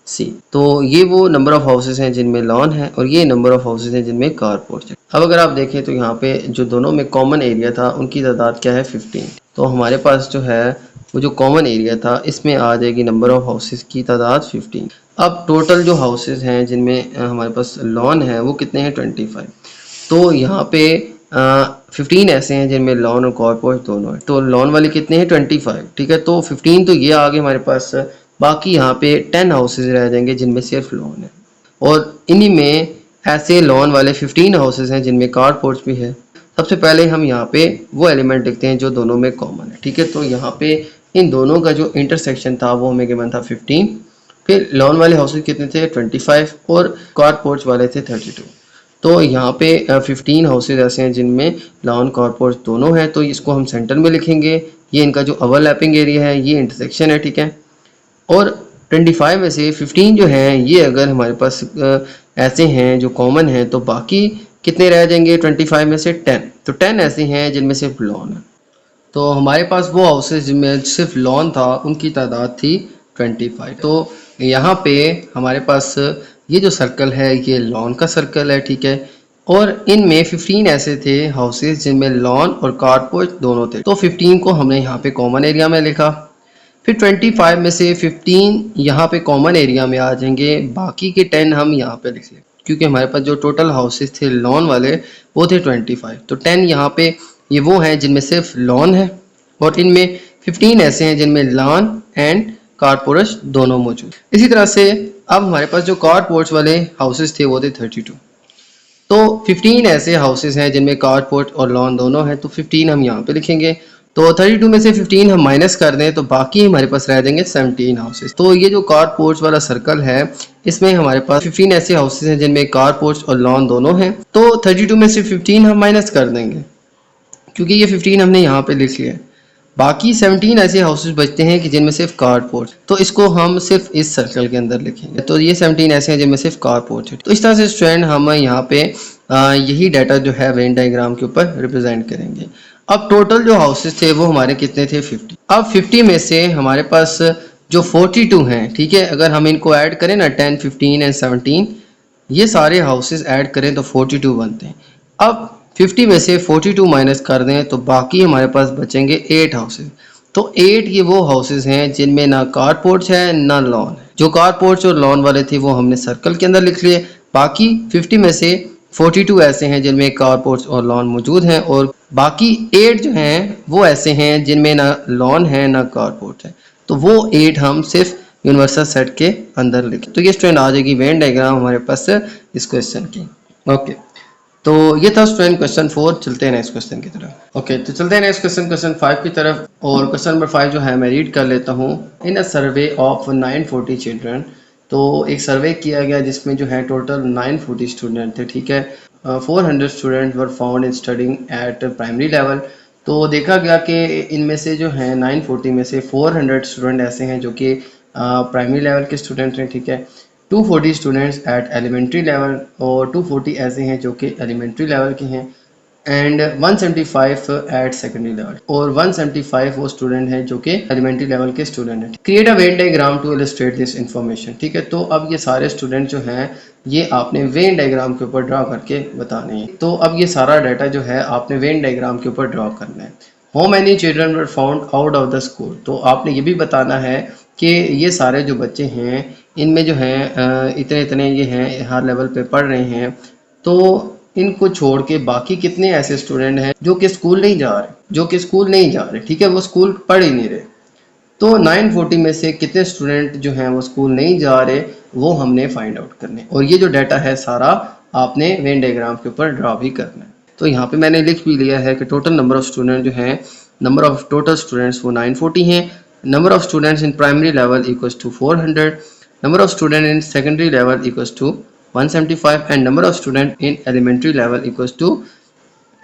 C। तो ये वो नंबर ऑफ हाउसेस हैं जिनमें लॉन है और ये नंबर ऑफ हाउसेस हैं जिनमें कारपोर्ट है। अब अगर आप देखें तो यहाँ पे जो दोनों में कॉमन एरिया था उनकी तादाद क्या है 15। तो हमारे पास जो है वो जो कॉमन एरिया था इसमें आ जाएगी नंबर ऑफ हाउसेस की तादाद 15। अब टोटल जो हाउसेस हैं जिनमें हमारे पास लॉन है वो कितने हैं 25। तो यहाँ पे 15 ऐसे हैं जिनमें लॉन और कॉर्पोरेट दोनों है। तो लॉन वाले कितने हैं 25। ठीक है, तो 15 तो ये आ गए हमारे पास। बाकी यहाँ पे 10 हाउसेज रह जाएंगे जिनमें सिर्फ लॉन है और इन्हीं में ऐसे लॉन वाले 15 हाउसेज हैं जिनमें कारपोर्ट्स भी है। सबसे पहले हम यहाँ पे वो एलिमेंट देखते हैं जो दोनों में कॉमन है। ठीक है, तो यहाँ पे इन दोनों का जो इंटरसेक्शन था वो हमें गिवन था 15। फिर लॉन वाले हाउसेज कितने थे 25 और कारपोर्ट्स वाले थे 32। तो यहाँ पे 15 हाउसेज ऐसे हैं जिनमें लॉन कारपोर्ट्स दोनों हैं, तो इसको हम सेंटर में लिखेंगे। ये इनका जो ओवरलैपिंग एरिया है ये इंटरसेक्शन है। ठीक है, और 25 में से 15 जो हैं ये अगर हमारे पास ऐसे हैं जो कॉमन हैं तो बाकी कितने रह जाएंगे 25 में से 10। तो 10 ऐसे हैं जिनमें सिर्फ लॉन है। तो हमारे पास वो हाउसेज जिनमें सिर्फ लॉन था उनकी तादाद थी 25। तो यहाँ पे हमारे पास ये जो सर्कल है ये लॉन का सर्कल है। ठीक है, और इनमें 15 ऐसे थे हाउसेज जिनमें लॉन और कारपोर्ट दोनों थे। तो 15 को हमने यहाँ पे कॉमन एरिया में लिखा। फिर 25 में से 15 यहाँ पे कॉमन एरिया में आ जाएंगे, बाकी के 10 हम यहाँ पे लिख लें क्योंकि हमारे पास जो टोटल हाउसेज थे लॉन वाले वो थे 25। तो 10 यहाँ पे ये वो हैं जिनमें सिर्फ लॉन है और इनमें 15 ऐसे हैं जिनमें लॉन एंड कारपोर्ट्स दोनों मौजूद। इसी तरह से अब हमारे पास जो कारपोर्ट्स वाले हाउसेज थे वो थे 32। तो 15 ऐसे हाउसेज हैं जिनमें कारपोर्ट और लॉन दोनों हैं, तो 15 हम यहाँ पे लिखेंगे। तो 32 में से 15 हम माइनस कर दें तो बाकी हमारे पास रह जाएंगे 17 हाउसेज। तो ये जो कारपोर्ट्स वाला सर्कल है इसमें हमारे पास 15 ऐसे हाउसेज हैं जिनमें कारपोर्ट्स और लॉन दोनों हैं। तो 32 में से 15 हम माइनस कर देंगे क्योंकि ये 15 हमने यहाँ पे लिख लिया है। बाकी 17 ऐसे हाउसेज बचते हैं कि जिनमें सिर्फ कारपोर्ट, तो इसको हम सिर्फ इस सर्कल के अंदर लिखेंगे। तो ये 17 ऐसे हैं जिनमें सिर्फ कारपोर्ट है। तो इस तरह से स्टूडेंट हम यहाँ पे यही डाटा जो है वेन डायग्राम के ऊपर रिप्रेजेंट करेंगे। अब टोटल जो हाउसेज थे वो हमारे कितने थे 50। अब 50 में से हमारे पास जो 42 हैं, ठीक है, अगर हम इनको ऐड करें ना 10, 15 एंड 17, ये सारे हाउसेज ऐड करें तो 42 बनते हैं। अब 50 में से 42 माइनस कर दें तो बाकी हमारे पास बचेंगे 8 हाउसेज। तो 8 ये वो हाउसेज हैं जिनमें ना कारपोर्ट्स है ना लॉन है। जो कारपोर्ट्स और लॉन वाले थे वो हमने सर्कल के अंदर लिख लिए। बाकी 50 में से 42 ऐसे हैं जिनमें कारपोर्ट्स और लॉन मौजूद हैं और बाकी 8 जो हैं वो ऐसे हैं जिनमें ना लॉन है ना कारपोर्ट है। तो वो 8 हम सिर्फ यूनिवर्सल सेट के अंदर लिखें। तो ये स्टूडेंट आ जाएगी वेन डायग्राम हमारे पास इस क्वेश्चन की। ओके, तो ये था स्टूडेंट क्वेश्चन 4। चलते हैं नेक्स्ट क्वेश्चन की तरफ। ओके, तो चलते हैं नेक्स्ट क्वेश्चन 5 की तरफ। और क्वेश्चन नंबर 5 जो है मैं रीड कर लेता हूँ। In a survey of 940 children, तो एक सर्वे किया गया जिसमें जो है टोटल 940 स्टूडेंट थे। ठीक है, 400 student were found in studying eight primary level. तो देखा गया कि इनमें से जो है 940 में से 400 स्टूडेंट ऐसे हैं जो कि प्राइमरी लेवल के स्टूडेंट हैं। ठीक है, 240 स्टूडेंट्स एट एलिमेंट्री लेवल और 240 ऐसे हैं जो कि एलिमेंट्री लेवल के हैं एंड 175 एट सेकेंडरी लेवल और 175 वो स्टूडेंट हैं जो कि एलिमेंट्री लेवल के स्टूडेंट हैं। Create a Venn diagram to illustrate this information. ठीक है, तो अब ये सारे स्टूडेंट जो हैं ये आपने वेन डायग्राम के ऊपर ड्रॉ करके बताने हैं। तो अब ये सारा डाटा जो है आपने वेन डायग्राम के ऊपर ड्रॉ करना है। How many children were found out of the school, तो आपने ये भी बताना है कि ये सारे जो बच्चे हैं इनमें जो हैं इतने इतने ये हैं हर लेवल पे पढ़ रहे हैं, तो इनको छोड़ के बाकी कितने ऐसे स्टूडेंट हैं जो कि स्कूल नहीं जा रहे, ठीक है, वो स्कूल पढ़ ही नहीं रहे। तो 940 में से कितने स्टूडेंट जो हैं वो स्कूल नहीं जा रहे वो हमने फाइंड आउट करने, और ये जो डाटा है सारा आपने वेन डायग्राम के ऊपर ड्रॉ भी करना है। तो यहाँ पे मैंने लिख भी लिया है कि टोटल नंबर ऑफ स्टूडेंट जो हैं, नंबर ऑफ टोटल स्टूडेंट्स वो 940 हैं। Number of students in primary level equals to 400, number of student in secondary level equals to 175 and number of student in elementary level equals to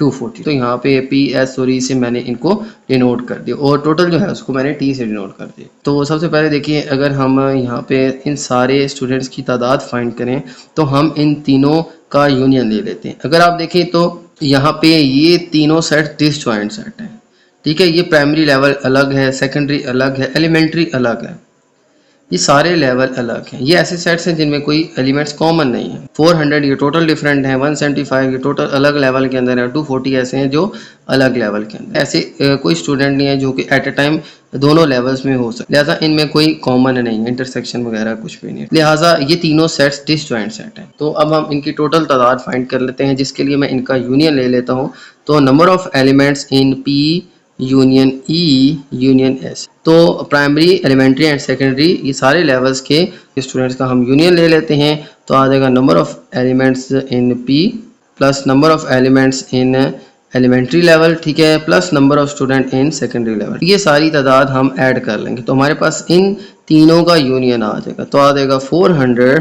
240। तो यहाँ पे P S और ई से मैंने इनको denote कर दिया और टोटल जो है उसको मैंने टी से डिनोट कर दिया। तो सबसे पहले देखिए, अगर हम यहाँ पे इन सारे स्टूडेंट्स की तादाद फाइंड करें तो हम इन तीनों का यूनियन ले लेते हैं। अगर आप देखें तो यहाँ पे ये तीनों सेट डिसजॉइंट सेट हैं, ठीक है। ये प्राइमरी लेवल अलग है, सेकेंडरी अलग है, एलिमेंट्री अलग है, ये सारे लेवल अलग हैं। ये ऐसे सेट्स हैं जिनमें कोई एलिमेंट्स कॉमन नहीं है। 400 ये टोटल डिफरेंट है, 175 ये टोटल अलग लेवल के अंदर है, 240 ऐसे हैं जो अलग लेवल के अंदर। ऐसे कोई स्टूडेंट नहीं है जो कि एट अ टाइम दोनों लेवल्स में हो सकते, लिहाजा इनमें कोई कॉमन नहीं है, इंटरसेक्शन वगैरह कुछ भी नहीं है, लिहाजा ये तीनों सेट्स डिसजॉइंट सेट हैं। तो अब हम इनकी टोटल तादाद फाइंड कर लेते हैं, जिसके लिए मैं इनका यूनियन ले लेता हूँ। तो number of elements in P union E union S. तो प्राइमरी, एलिमेंट्री एंड सेकेंडरी ये सारे लेवल्स के स्टूडेंट्स का हम यूनियन ले लेते हैं। तो आ जाएगा number of elements in P plus number of elements in elementary level, ठीक है, plus number of student in secondary level. ये सारी तादाद हम ऐड कर लेंगे तो हमारे पास इन तीनों का यूनियन आ जाएगा। तो आ जाएगा 400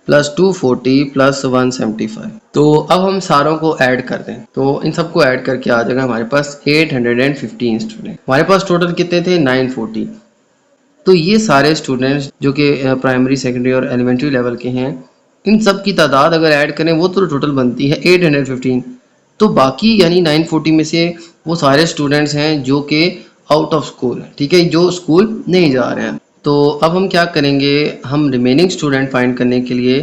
प्लस 240 प्लस 175। तो अब हम सारों को ऐड कर दें तो इन सबको ऐड करके आ जाएगा हमारे पास 815 स्टूडेंट। हमारे पास टोटल कितने थे? 940। तो ये सारे स्टूडेंट्स जो कि प्राइमरी, सेकेंडरी और एलिमेंट्री लेवल के हैं, इन सब की तादाद अगर ऐड करें वो तो टोटल बनती है 815। तो बाकी यानी 940 में से वो सारे स्टूडेंट्स हैं जो कि आउट ऑफ स्कूल, ठीक है, जो स्कूल नहीं जा रहे हैं। तो अब हम क्या करेंगे, हम रिमेनिंग स्टूडेंट फाइंड करने के लिए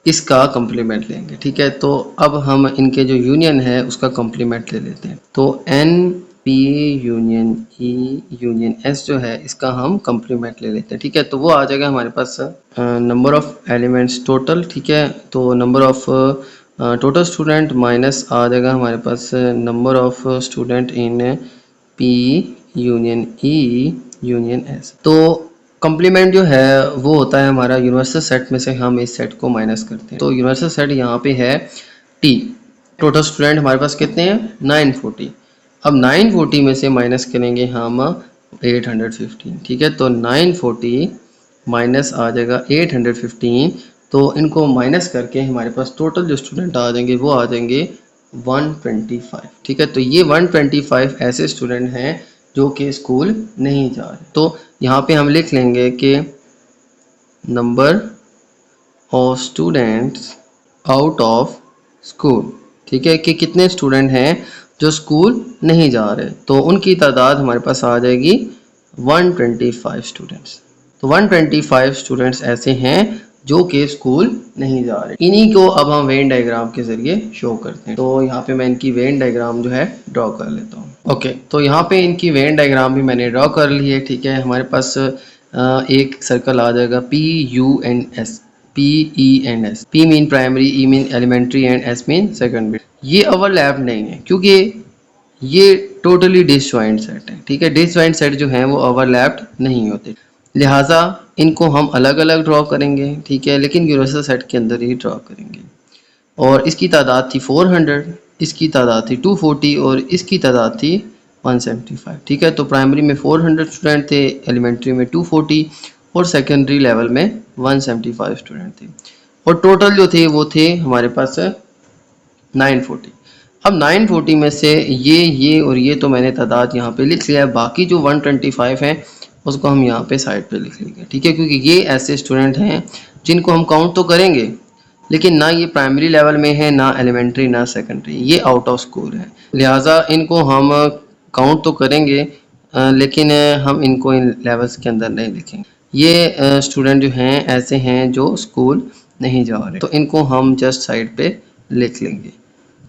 इसका कम्प्लीमेंट लेंगे, ठीक है। तो अब हम इनके जो यूनियन है उसका कम्प्लीमेंट ले लेते हैं। तो N P union E union S जो है इसका हम कम्प्लीमेंट ले लेते हैं, ठीक है। तो वो आ जाएगा हमारे पास नंबर ऑफ एलिमेंट्स टोटल, ठीक है। तो number of total student minus आ जाएगा हमारे पास number of student in P union E union S. तो कम्प्लीमेंट जो है वो होता है हमारा यूनिवर्सल सेट में से हम इस सेट को माइनस करते हैं। तो यूनिवर्सल सेट यहाँ पे है टी। टोटल स्टूडेंट हमारे पास कितने हैं? 940। अब 940 में से माइनस करेंगे हम 815, ठीक है। तो 940 माइनस आ जाएगा 815। तो इनको माइनस करके हमारे पास टोटल जो स्टूडेंट आ जाएंगे वो आ जाएंगे 125, ठीक है। तो ये 125 ऐसे स्टूडेंट हैं जो कि स्कूल नहीं जा रहे। तो यहाँ पे हम लिख लेंगे कि number of students out of school, ठीक है, कि कितने स्टूडेंट हैं जो स्कूल नहीं जा रहे। तो उनकी तादाद हमारे पास आ जाएगी 125 स्टूडेंट्स। तो 125 स्टूडेंट्स ऐसे हैं जो कि स्कूल नहीं जा रहे। इन्हीं को अब हम वेन डायग्राम के जरिए शो करते हैं। तो यहाँ पे मैं इनकी वेन डायग्राम जो है ड्रॉ कर लेता हूँ। ओके, तो यहाँ पे इनकी वेन डायग्राम भी मैंने ड्रॉ कर ली है, ठीक है। हमारे पास एक सर्कल आ जाएगा P U N S, P E N S. P mean primary, E mean elementary and S mean secondary. ये ओवरलैप नहीं है क्योंकि ये टोटली डिसजॉइंट सेट है, ठीक है। डिसजॉइंट सेट जो हैं वो ओवरलैप्ड नहीं होते, लिहाजा इनको हम अलग अलग ड्रॉ करेंगे, ठीक है, लेकिन यूनिवर्सल सेट के अंदर ही ड्रॉ करेंगे। और इसकी तादाद थी 400, इसकी तादाद थी 240 और इसकी तादाद थी 175, ठीक है। तो प्राइमरी में 400 स्टूडेंट थे, एलिमेंट्री में 240 और सेकेंडरी लेवल में 175 स्टूडेंट थे। और टोटल जो थे वो थे हमारे पास 940। अब 940 में से ये और ये तो मैंने तादाद यहाँ पे लिख लिया है, बाकी जो 125 हैं उसको हम यहाँ पे साइड पे लिख लेंगे, ठीक है, क्योंकि ये ऐसे स्टूडेंट हैं जिनको हम काउंट तो करेंगे लेकिन ना ये प्राइमरी लेवल में है, ना एलिमेंट्री, ना सेकेंडरी, ये आउट ऑफ स्कूल है। लिहाजा इनको हम काउंट तो करेंगे लेकिन हम इनको इन लेवल्स के अंदर नहीं लिखेंगे। ये स्टूडेंट जो हैं ऐसे हैं जो स्कूल नहीं जा रहे, तो इनको हम जस्ट साइड पे लिख लेंगे।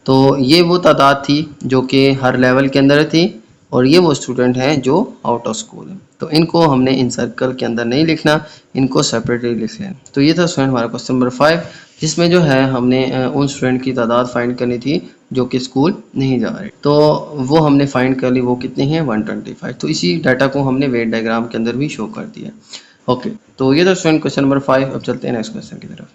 तो ये वो तादाद थी जो कि हर लेवल के अंदर थी और ये वो स्टूडेंट हैं जो आउट ऑफ स्कूल है। तो इनको हमने इन सर्कल के अंदर नहीं लिखना, इनको सेपरेटली लिख लें। तो ये था स्टूडेंट हमारा क्वेश्चन नंबर 5, जिसमें जो है हमने उन स्टूडेंट की तादाद फाइंड करनी थी जो कि स्कूल नहीं जा रहे। तो वो हमने फाइंड कर ली, वो कितने हैं? 125। तो इसी डाटा को हमने वेन डायग्राम के अंदर भी शो कर दिया। ओके, तो ये था स्टूडेंट क्वेश्चन नंबर 5। अब चलते हैं नेक्स्ट क्वेश्चन की तरफ।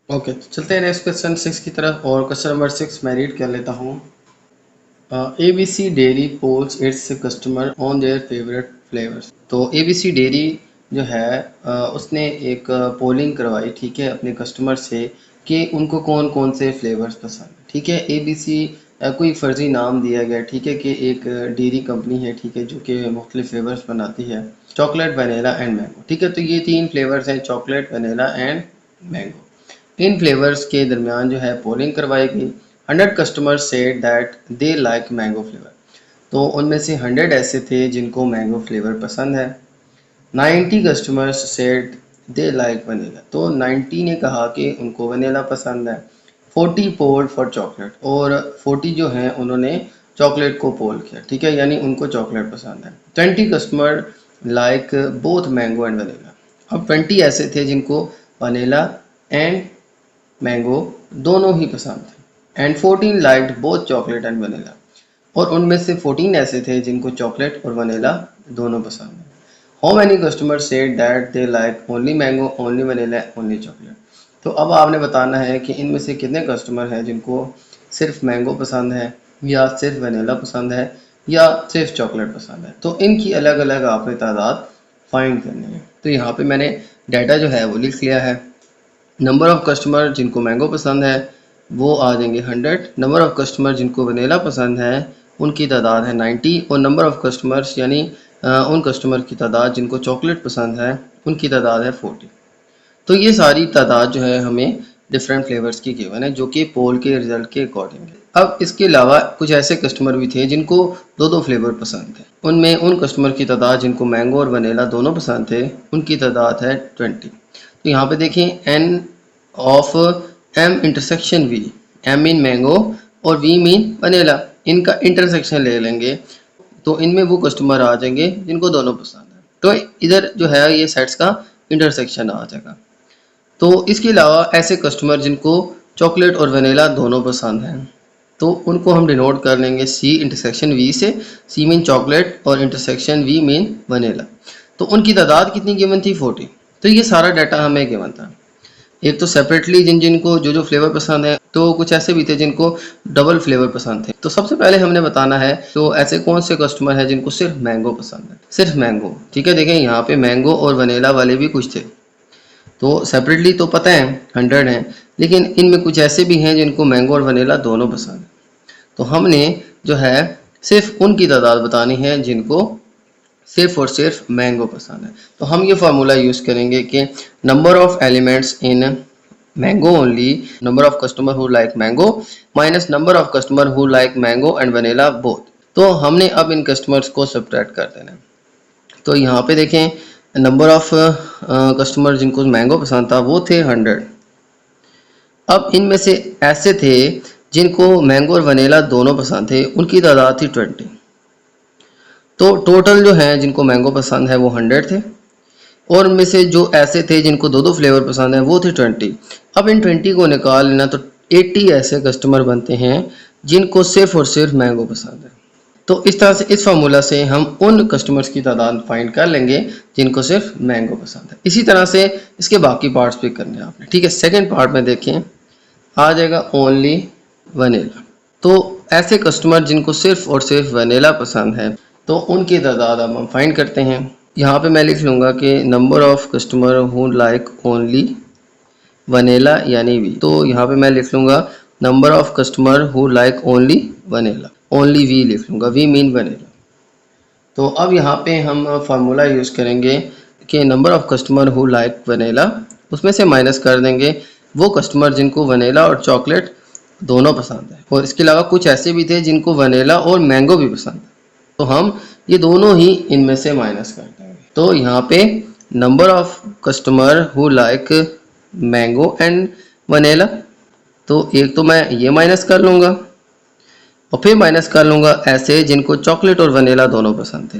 ओके, चलते हैं नेक्स्ट क्वेश्चन 6 की तरफ। और क्वेश्चन नंबर 6 मैं रीड कर लेता हूँ। ABC dairy polls its customer on their favourite flavours. तो ABC डेयरी जो है उसने एक पोलिंग करवाई, ठीक है, अपने कस्टमर से कि उनको कौन कौन से फ्लेवर्स पसंद है, ठीक है। ABC कोई फर्जी नाम दिया गया, ठीक है, कि एक डेयरी कंपनी है, ठीक है, जो कि मुख्तलिफ फ्लेवर्स बनाती है, चॉकलेट, वनीला एंड मैंगो, ठीक है। तो ये 3 फ्लेवर्स हैं, chocolate, vanilla and mango. In flavours के दरमियान जो है पोलिंग करवाई गई। 100 customers said that they like mango flavour. तो उनमें से 100 ऐसे थे जिनको मैंगो फ्लेवर पसंद है। 90 customers said they like vanilla. तो 90 ने कहा कि उनको वनीला पसंद है। 40 पोल्ड फॉर चॉकलेट, और 40 जो हैं उन्होंने चॉकलेट को पोल किया, ठीक है, यानी उनको चॉकलेट पसंद है। 20 customer like both mango and vanilla. अब 20 ऐसे थे जिनको वनीला एंड मैंगो दोनों ही पसंद थे। And 14 liked both chocolate and vanilla, और उनमें से 14 ऐसे थे जिनको चॉकलेट और वनीला दोनों पसंद है। How many customer said that they like only mango, only vanilla, only chocolate. तो अब आपने बताना है कि इनमें से कितने कस्टमर हैं जिनको सिर्फ मैंगो पसंद है, या सिर्फ वनीला पसंद है, या सिर्फ चॉकलेट पसंद है। तो इनकी अलग अलग आपने तादाद फाइंड करनी है। तो यहाँ पे मैंने डाटा जो है वो लिख लिया है। नंबर ऑफ़ कस्टमर जिनको मैंगो पसंद है वो आ जाएंगे 100। नंबर ऑफ़ कस्टमर जिनको वनीला पसंद है उनकी तादाद है 90, और नंबर ऑफ़ कस्टमर्स यानी उन कस्टमर की तादाद जिनको चॉकलेट पसंद है उनकी तादाद है 40। तो ये सारी तादाद जो है हमें डिफरेंट फ्लेवर्स की गिवन है, जो कि पोल के रिजल्ट के अकॉर्डिंग है। अब इसके अलावा कुछ ऐसे कस्टमर भी थे जिनको दो फ्लेवर पसंद थे। उनमें उन कस्टमर की तादाद जिनको मैंगो और वनीला दोनों पसंद थे उनकी तादाद है 20। तो यहाँ पे देखें n of M intersection V, M mean mango और वी मीन वनीला, इनका इंटरसेक्शन ले लेंगे तो इनमें वो कस्टमर आ जाएंगे जिनको दोनों पसंद है। तो इधर जो है ये सेट्स का इंटरसेक्शन आ जाएगा। तो इसके अलावा ऐसे कस्टमर जिनको चॉकलेट और वनीला दोनों पसंद हैं तो उनको हम डिनोट कर लेंगे सी इंटरसेक्शन वी से। सी मीन चॉकलेट और इंटरसेक्शन वी मीन वनीला। तो उनकी तादाद कितनी गिवन थी? 40। तो ये सारा डाटा हमें गिवन था। एक तो सेपरेटली जिनको जो फ्लेवर पसंद है, तो कुछ ऐसे भी थे जिनको डबल फ्लेवर पसंद थे। तो सबसे पहले हमने बताना है तो ऐसे कौन से कस्टमर हैं जिनको सिर्फ मैंगो पसंद है, सिर्फ मैंगो, ठीक है। देखें यहाँ पे मैंगो और वनीला वाले भी कुछ थे, तो सेपरेटली तो पता है 100 हैं, लेकिन इनमें कुछ ऐसे भी हैं जिनको मैंगो और वनीला दोनों पसंद है। तो हमने जो है सिर्फ उनकी तादाद बतानी है जिनको सिर्फ और सिर्फ मैंगो पसंद है। तो हम ये फार्मूला यूज़ करेंगे कि number of elements in mango only, number of customer who like mango minus number of customer who like mango and vanilla both. तो हमने अब इन कस्टमर्स को सब्ट्रैक्ट कर देना है। तो यहाँ पे देखें नंबर ऑफ कस्टमर जिनको मैंगो पसंद था वो थे 100। अब इनमें से ऐसे थे जिनको मैंगो और वनीला दोनों पसंद थे, उनकी तादाद थी 20। तो टोटल जो है जिनको मैंगो पसंद है वो 100 थे, और उनमें से जो ऐसे थे जिनको दो फ्लेवर पसंद है वो थे 20। अब इन 20 को निकाल लेना तो 80 ऐसे कस्टमर बनते हैं जिनको सिर्फ और सिर्फ मैंगो पसंद है। तो इस तरह से इस फार्मूला से हम उन कस्टमर्स की तादाद फाइंड कर लेंगे जिनको सिर्फ मैंगो पसंद है। इसी तरह से इसके बाकी पार्ट्स भी करने हैं आपने, ठीक है। सेकंड पार्ट में देखें आ जाएगा ओनली वनीला। तो ऐसे कस्टमर जिनको सिर्फ और सिर्फ वनीला पसंद है तो उनकी तादाद अब हम फाइंड करते हैं। यहाँ पे मैं लिख लूँगा कि number of customer who like only vanilla यानी वी। तो यहाँ पे मैं लिख लूँगा number of customer who like only vanilla, only V लिख लूँगा, वी मीन वनीला। तो अब यहाँ पे हम फार्मूला यूज़ करेंगे कि number of customer who like vanilla, उसमें से माइनस कर देंगे वो कस्टमर जिनको वनीला और चॉकलेट दोनों पसंद है, और इसके अलावा कुछ ऐसे भी थे जिनको वनीला और मैंगो भी पसंद है। तो हम ये दोनों ही इनमें से माइनस कर देंगे। तो यहाँ पे number of customer who like mango and vanilla, तो एक तो मैं ये माइनस कर लूँगा और फिर माइनस कर लूँगा ऐसे जिनको चॉकलेट और वनीला दोनों पसंद थे,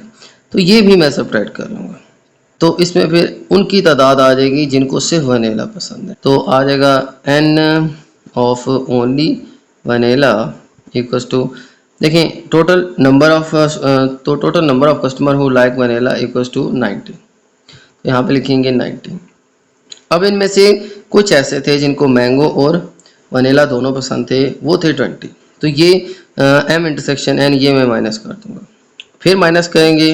तो ये भी मैं सेपरेट कर लूँगा। तो इसमें फिर उनकी तादाद आ जाएगी जिनको सिर्फ वनीला पसंद है। तो आ जाएगा n of only vanilla equals to, देखें टोटल नंबर ऑफ तो total number of customer who like vanilla equals to 90। तो यहाँ पे लिखेंगे 90। अब इनमें से कुछ ऐसे थे जिनको मैंगो और वनीला दोनों पसंद थे, वो थे 20। तो ये एम इंटरसेक्शन एन ये मैं माइनस कर दूंगा। फिर माइनस करेंगे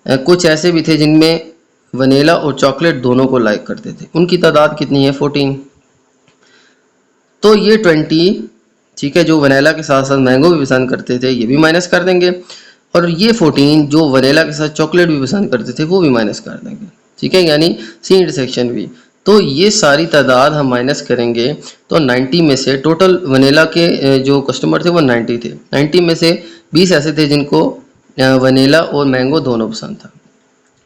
कुछ ऐसे भी थे जिनमें वनीला और चॉकलेट दोनों को लाइक करते थे, उनकी तादाद कितनी है? 14। तो ये 20 ठीक है, जो वनीला के साथ साथ मैंगो भी पसंद करते थे ये भी माइनस कर देंगे, और ये 14 जो वनीला के साथ चॉकलेट भी पसंद करते थे वो भी माइनस कर देंगे। ठीक है, यानी सी इंटरसेक्शन भी। तो ये सारी तादाद हम माइनस करेंगे तो 90 में से टोटल वनीला के जो कस्टमर थे वो 90 थे। 90 में से 20 ऐसे थे जिनको वनीला और मैंगो दोनों पसंद था,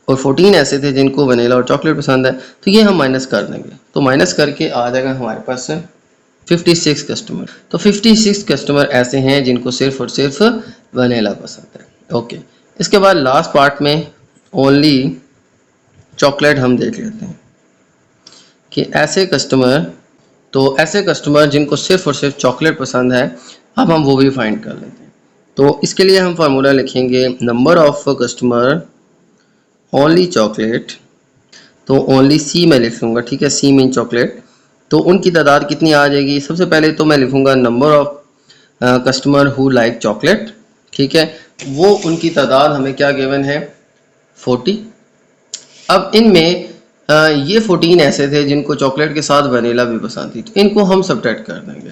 और 14 ऐसे थे जिनको वनीला और चॉकलेट पसंद है। तो ये हम माइनस कर देंगे, तो माइनस करके आ जाएगा हमारे पास 56 कस्टमर। तो 56 कस्टमर ऐसे हैं जिनको सिर्फ और सिर्फ वनीला पसंद है। ओके, इसके बाद लास्ट पार्ट में ओनली चॉकलेट हम देख लेते हैं कि ऐसे कस्टमर जिनको सिर्फ और सिर्फ चॉकलेट पसंद है, अब हम वो भी फाइंड कर लेते हैं। तो इसके लिए हम फार्मूला लिखेंगे number of customer only chocolate, तो ओनली सी मैं लिख लूँगा। ठीक है, सी मीन चॉकलेट। तो उनकी तादाद कितनी आ जाएगी? सबसे पहले तो मैं लिखूँगा number of customer who like chocolate. ठीक है, वो उनकी तादाद हमें क्या गिवन है? 40। अब इनमें ये 14 ऐसे थे जिनको चॉकलेट के साथ वनीला भी पसंद थी, तो इनको हम सब्ट्रैक्ट कर देंगे।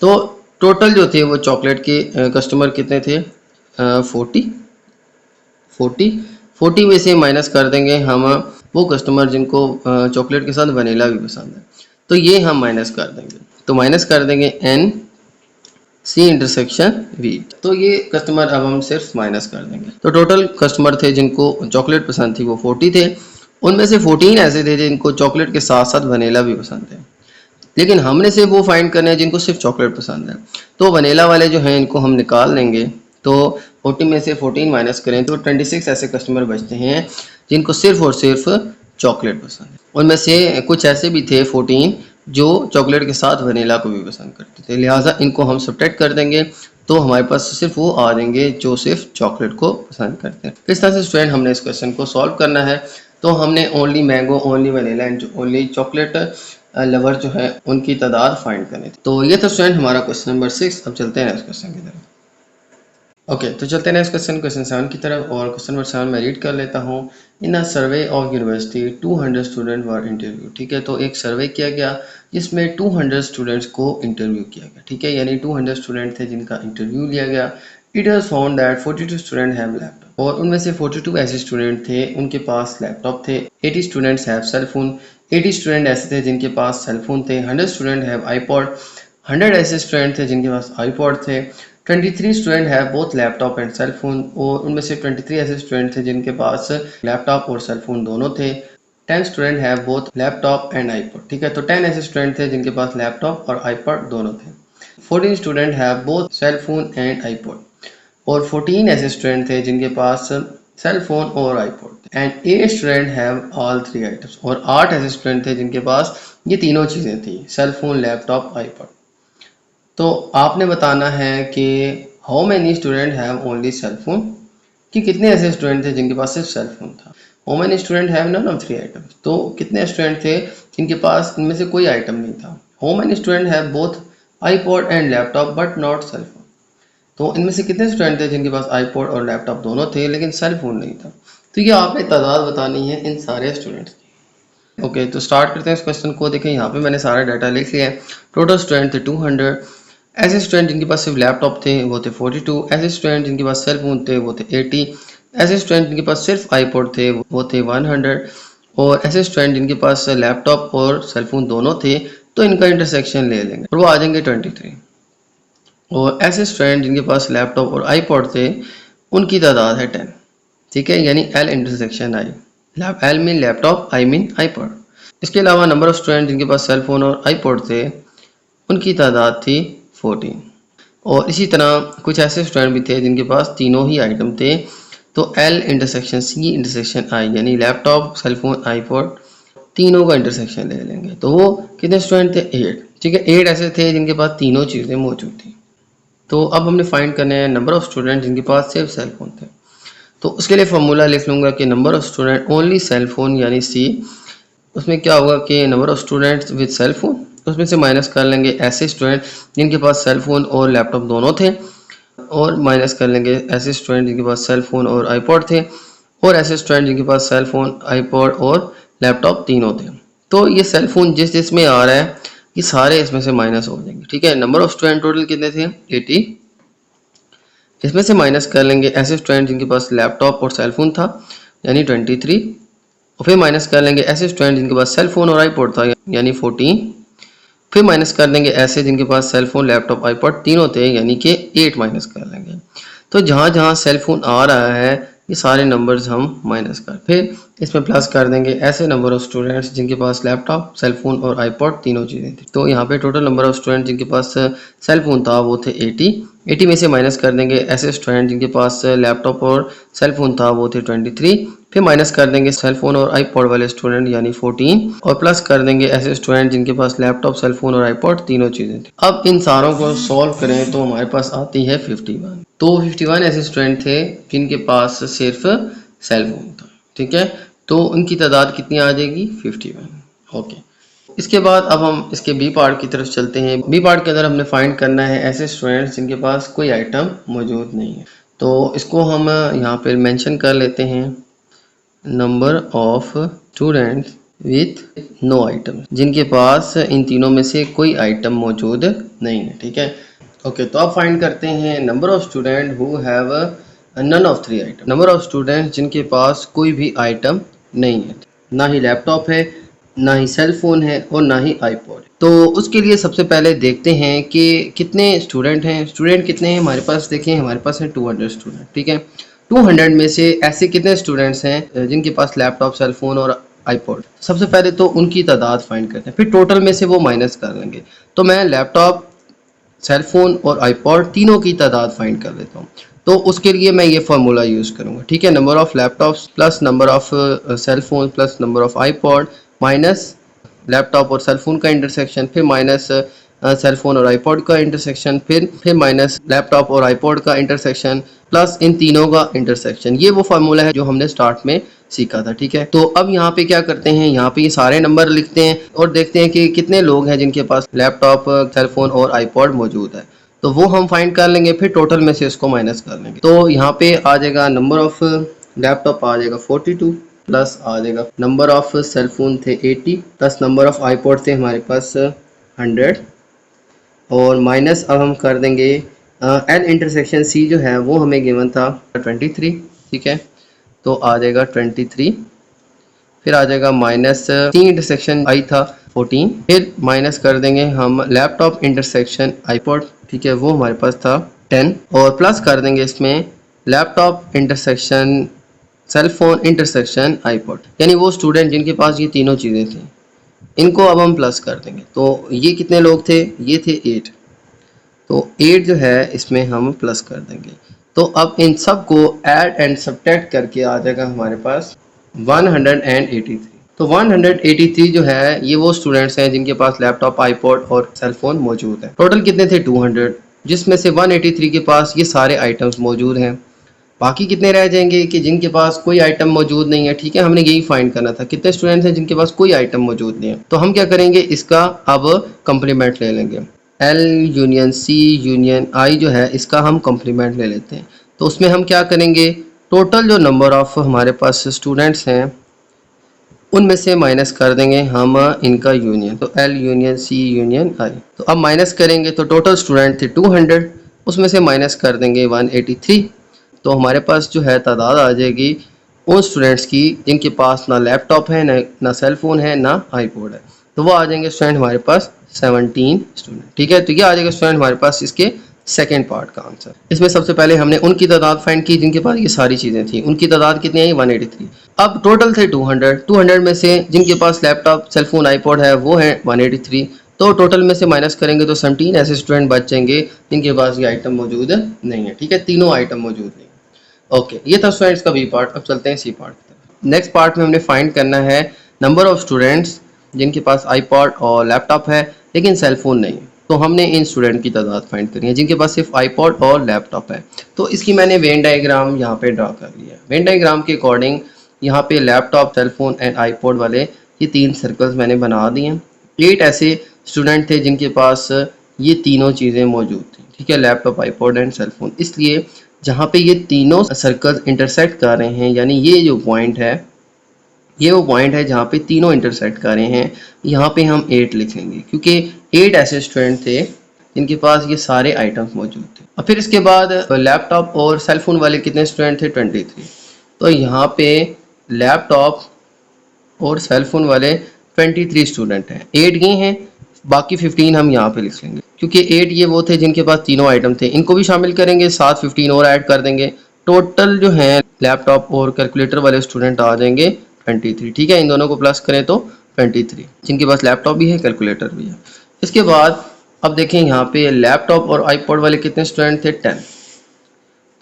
तो टोटल जो थे वो चॉकलेट के कस्टमर कितने थे? 40 में से माइनस कर देंगे हम वो कस्टमर जिनको चॉकलेट के साथ वनीला भी पसंद है, तो ये हम माइनस कर देंगे। तो माइनस कर देंगे एन सी इंटरसेक्शन वी। तो ये कस्टमर अब हम सिर्फ माइनस कर देंगे। तो टोटल कस्टमर थे जिनको चॉकलेट पसंद थी वो 40 थे। उनमें से 14 ऐसे थे जिनको चॉकलेट के साथ साथ वनीला भी पसंद है, लेकिन हमने से वो फाइंड करना है जिनको सिर्फ चॉकलेट पसंद है। तो वनीला वाले जो हैं इनको हम निकाल लेंगे। तो 40 में से 14 माइनस करें तो 26 ऐसे कस्टमर बचते हैं जिनको सिर्फ और सिर्फ चॉकलेट पसंद है। उनमें से कुछ ऐसे भी थे 14 जो चॉकलेट के साथ वनीला को भी पसंद करते थे, लिहाजा इनको हम सब्ट्रैक्ट कर देंगे। तो हमारे पास सिर्फ वो आ जाएंगे जो सिर्फ चॉकलेट को पसंद करते हैं। किस तरह से स्टूडेंट हमने इस क्वेश्चन को सॉल्व करना है? तो हमने only mango, only vanilla and only chocolate lover जो है उनकी तादाद फाइंड करनी थी। तो ये था स्टूडेंट हमारा क्वेश्चन नंबर 6। अब चलते हैं नेक्स्ट क्वेश्चन की तरफ। ओके, तो चलते हैं नेक्स्ट क्वेश्चन 7 की तरफ, और क्वेश्चन नंबर 7 मैं रीड कर लेता हूँ। In a survey of university 200 student were interview. ठीक है, तो एक सर्वे किया गया जिसमें 200 स्टूडेंट्स को इंटरव्यू किया गया। ठीक है, यानी 200 स्टूडेंट थे जिनका इंटरव्यू लिया गया। It was found that 42 student have laptop, और उनमें से 42 ऐसे स्टूडेंट थे उनके पास लैपटॉप थे। 80 students have cell phone, 80 student ऐसे थे जिनके पास सेल फोन थे। 100 स्टूडेंट हैव आईपॉड, 100 ऐसे स्टूडेंट थे जिनके पास आईपॉड थे। 23 student have both laptop and cell phone, और उनमें से 23 ऐसे स्टूडेंट थे जिनके पास लैपटॉप और सेल फोन दोनों थे। 10 student have both laptop and iPod. ठीक है, तो 10 ऐसे स्टूडेंट थे जिनके पास लैपटॉप और आईपॉड दोनों थे। 14 student have both cell phone and iPod, और 14 ऐसे स्टूडेंट थे जिनके पास सेल फोन और iPod. And 8 student have all 3 items, और 8 ऐसे स्टूडेंट थे जिनके पास ये तीनों चीज़ें थी, सेल फोन, लैपटॉप, आईपॉड। तो आपने बताना है कि how many student have only cell phone, कि कितने ऐसे स्टूडेंट थे जिनके पास सिर्फ सेल फोन था। How many student have none of 3 items, तो कितने स्टूडेंट थे जिनके पास इनमें से कोई आइटम नहीं था। How many student have both iPod and laptop but not cell phone, तो इनमें से कितने स्टूडेंट थे जिनके पास आईपॉड और लैपटॉप दोनों थे लेकिन सेल फोन नहीं था। तो ये आपने तादाद बतानी है इन सारे स्टूडेंट्स की। ओके, तो स्टार्ट करते हैं इस क्वेश्चन को। देखें यहाँ पे मैंने सारा डाटा लिख लिया है। टोटल स्टूडेंट थे 200। ऐसे स्टूडेंट जिनके पास सिर्फ लैपटॉप थे वो थे 42। ऐसे स्टूडेंट जिनके पास सेल फोन थे वो थे 80। ऐसे स्टूडेंट जिनके पास सिर्फ आईपॉड थे वो थे 100। और ऐसे स्टूडेंट जिनके पास लैपटॉप और सेल फोन दोनों थे तो इनका इंटरसेक्शन ले लेंगे और वो आ जाएंगे 23। और ऐसे स्टूडेंट जिनके पास लैपटॉप और आईपॉड थे उनकी तादाद है 10। ठीक है, यानी L intersection I. L mean laptop, I mean iPod. इसके अलावा नंबर ऑफ स्टूडेंट जिनके पास सेल फोन और आईपॉड थे उनकी तादाद थी 14। और इसी तरह कुछ ऐसे स्टूडेंट भी थे जिनके पास तीनों ही आइटम थे, तो एल इंटरसेक्शन सी इंटरसेक्शन आई, यानी लैपटॉप, सेल फोन, आईपॉड तीनों का इंटरसेक्शन ले लेंगे। तो वो कितने स्टूडेंट थे? 8। ठीक है, 8 ऐसे थे जिनके पास तीनों चीज़ें मौजूद थी। तो अब हमने फाइंड करने हैं नंबर ऑफ स्टूडेंट जिनके पास सिर्फ सेल फोन थे। तो उसके लिए फार्मूला लिख लूँगा कि number of student only cell phone यानी सी, उसमें क्या होगा कि number of students with cell phone, उसमें से माइनस कर लेंगे ऐसे स्टूडेंट जिनके पास सेल फोन और लैपटॉप दोनों थे, और माइनस कर लेंगे ऐसे स्टूडेंट जिनके पास सेल फोन और आईपॉड थे, और ऐसे स्टूडेंट जिनके पास सेल फोन, आईपॉड और लैपटॉप तीनों थे। तो ये सेल फोन जिस जिस में आ रहा है ये सारे इसमें से माइनस हो जाएंगे। ठीक है, नंबर ऑफ स्टूडेंट टोटल कितने थे 80, इसमें से माइनस कर लेंगे ऐसे स्टूडेंट जिनके पास लैपटॉप और सेलफोन था यानी 23, और फिर माइनस कर लेंगे ऐसे स्टूडेंट जिनके पास सेलफोन और आईपॉड था यानी 14, फिर माइनस कर लेंगे ऐसे जिनके पास सेलफोन लैपटॉप आईपॉड तीनों थे यानी कि 8 माइनस कर लेंगे। तो जहाँ जहाँ सेलफोन आ रहा है ये सारे नंबर्स हम माइनस कर, फिर इसमें प्लस कर देंगे ऐसे नंबर ऑफ स्टूडेंट्स जिनके पास लैपटॉप सेलफोन और आईपॉड तीनों चीज़ें थी। तो यहाँ पे टोटल नंबर ऑफ स्टूडेंट जिनके पास सेलफोन था वो थे 80 में से माइनस कर देंगे ऐसे स्टूडेंट जिनके पास लैपटॉप और सेलफोन था वो थे 23, फिर माइनस कर देंगे सेलफोन और आईपॉड वाले स्टूडेंट यानी 14, और प्लस कर देंगे ऐसे स्टूडेंट जिनके पास लैपटॉप सेलफोन और आईपॉड तीनों चीज़ें थी। अब इन सारों को सॉल्व करें तो हमारे पास आती है 51। तो 51 ऐसे स्टूडेंट थे जिनके पास सिर्फ सेलफोन था। ठीक है, तो उनकी तादाद कितनी आ जाएगी 51। ओके, इसके बाद अब हम इसके बी पार्ट की तरफ चलते हैं। बी पार्ट के अंदर हमने फाइंड करना है ऐसे स्टूडेंट्स जिनके पास कोई आइटम मौजूद नहीं है। तो इसको हम यहाँ पर मेंशन कर लेते हैं number of students with no item, जिनके पास इन तीनों में से कोई आइटम मौजूद नहीं है। ठीक है, ओके, तो अब फाइंड करते हैं number of student who have none of 3 item. Number of student जिनके पास कोई भी आइटम नहीं है, ना ही लैपटॉप है, ना ही सेल फोन है और ना ही आईपॉड। तो उसके लिए सबसे पहले देखते हैं कि कितने स्टूडेंट हैं। स्टूडेंट कितने हैं हमारे पास, देखें हमारे पास है 200 स्टूडेंट। ठीक है, 200 में से ऐसे कितने स्टूडेंट्स हैं जिनके पास लैपटॉप सेल फोन और आईपॉड। सबसे पहले तो उनकी तादाद फाइंड करते हैं, फिर टोटल में से वो माइनस कर लेंगे। तो मैं लैपटॉप सेलफोन और आईपॉड तीनों की तादाद फाइंड कर लेता हूँ। तो उसके लिए मैं ये फार्मूला यूज़ करूँगा। ठीक है, number of laptops plus number of cellphone plus number of iPod minus laptop और सेलफोन का इंटरसेक्शन, फिर माइनस सेलफोन और आईपॉड का इंटरसेक्शन, फिर माइनस लैपटॉप और आईपॉड का इंटरसेक्शन प्लस इन तीनों का इंटरसेक्शन। ये वो फार्मूला है जो हमने स्टार्ट में सीखा था। ठीक है, तो अब यहाँ पे क्या करते हैं, यहाँ पे ये सारे नंबर लिखते हैं और देखते हैं कि कितने लोग हैं जिनके पास लैपटॉप सेलफोन और आईपॉड मौजूद है। तो वो हम फाइंड कर लेंगे, फिर टोटल में से इसको माइनस कर लेंगे। तो यहाँ पे आ जाएगा नंबर ऑफ लैपटॉप आ जाएगा 42 प्लस आ जाएगा नंबर ऑफ सेलफोन थे 80 प्लस नंबर ऑफ आईपॉड थे हमारे पास 100, और माइनस अब हम कर देंगे एल इंटरसेक्शन सी जो है वो हमें गिवन था 23। ठीक है, तो आ जाएगा 23, फिर आ जाएगा माइनस सी इंटरसेक्शन आई था 14, फिर माइनस कर देंगे हम लैपटॉप इंटरसेक्शन आईपॉड। ठीक है, वो हमारे पास था 10, और प्लस कर देंगे इसमें laptop intersection cellphone intersection iPod, यानी वो स्टूडेंट जिनके पास ये तीनों चीज़ें थी, इनको अब हम प्लस कर देंगे। तो ये कितने लोग थे, ये थे 8, तो 8 जो है इसमें हम प्लस कर देंगे। तो अब इन सब को ऐड एंड सब्ट्रैक्ट करके आ जाएगा हमारे पास 183। तो 183 जो है ये वो स्टूडेंट्स हैं जिनके पास लैपटॉप आईपॉड और सेलफोन मौजूद है। टोटल कितने थे 200, जिसमें से 183 के पास ये सारे आइटम्स मौजूद हैं। बाकी कितने रह जाएंगे कि जिनके पास कोई आइटम मौजूद नहीं है। ठीक है, हमने यही फाइंड करना था कितने स्टूडेंट्स हैं जिनके पास कोई आइटम मौजूद नहीं है। तो हम क्या करेंगे, इसका अब कंप्लीमेंट ले लेंगे। एल यूनियन सी यूनियन आई जो है इसका हम कंप्लीमेंट ले लेते हैं। तो उसमें हम क्या करेंगे, टोटल जो नंबर ऑफ हमारे पास स्टूडेंट्स हैं उनमें से माइनस कर देंगे हम इनका यूनियन। तो एल यूनियन सी यूनियन आई। तो अब माइनस करेंगे तो टोटल स्टूडेंट थे 200, उसमें से माइनस कर देंगे 183। तो हमारे पास जो है तादाद आ जाएगी उन स्टूडेंट्स की जिनके पास ना लैपटॉप है ना सेल फोन है ना आईपॉड है। तो वो आ जाएंगे स्टूडेंट हमारे पास 17 स्टूडेंट। ठीक है, तो ये आ जाएगा स्टूडेंट हमारे पास इसके सेकेंड पार्ट का आंसर। इसमें सबसे पहले हमने उनकी तादाद फाइंड की जिनके पास ये सारी चीज़ें थी। उनकी तादाद कितनी आई 183। अब टोटल थे 200 में से जिनके पास लैपटॉप सेलफोन आईपॉड है वो है 183। तो टोटल में से माइनस करेंगे तो 17 ऐसे स्टूडेंट बच जाएंगे जिनके पास ये आइटम मौजूद नहीं है। ठीक है, तीनों आइटम मौजूद नहीं। ओके, ये था स्टूडेंट्स का बी पार्ट। अब चलते हैं सी पार्ट की तरफ। नेक्स्ट पार्ट में हमने फाइंड करना है नंबर ऑफ स्टूडेंट्स जिनके पास आईपॉड और लैपटॉप है लेकिन सेलफोन नहीं है। तो हमने इन स्टूडेंट की तादाद फाइंड करनी है जिनके पास सिर्फ आईपॉड और लैपटॉप है। तो इसकी मैंने वेन डायग्राम यहाँ पे ड्रा कर लिया है। वेन डायग्राम के अकॉर्डिंग यहाँ पे लैपटॉप सेलफोन एंड आईपॉड वाले ये 3 सर्कल्स मैंने बना दिए हैं। 8 ऐसे स्टूडेंट थे जिनके पास ये तीनों चीज़ें मौजूद थी। ठीक है, लैपटॉप आईपॉड एंड सेलफोन। इसलिए जहाँ पे ये तीनों सर्कल्स इंटरसेक्ट कर रहे हैं, यानी ये जो पॉइंट है ये वो पॉइंट है जहाँ पे तीनों इंटरसेक्ट कर रहे हैं। यहाँ पे हम 8 लिखेंगे क्योंकि 8 ऐसे स्टूडेंट थे जिनके पास ये सारे आइटम्स मौजूद थे। और फिर इसके बाद लैपटॉप और सेल फोन वाले कितने स्टूडेंट थे? 23। तो यहाँ पे लैपटॉप और सेल फोन वाले 23 स्टूडेंट हैं। 8 ये हैं, बाकी 15 हम यहाँ पे लिख लेंगे क्योंकि 8 ये वो थे जिनके पास तीनों आइटम थे, इनको भी शामिल करेंगे, साथ 15 और ऐड कर देंगे। टोटल जो है लैपटॉप और कैलकुलेटर वाले स्टूडेंट आ जाएंगे 23। ठीक है, इन दोनों को प्लस करें तो 23, जिनके पास लैपटॉप भी है कैलकुलेटर भी है। इसके बाद अब देखें यहाँ पे लैपटॉप और आईपॉड वाले कितने स्टूडेंट थे? 10।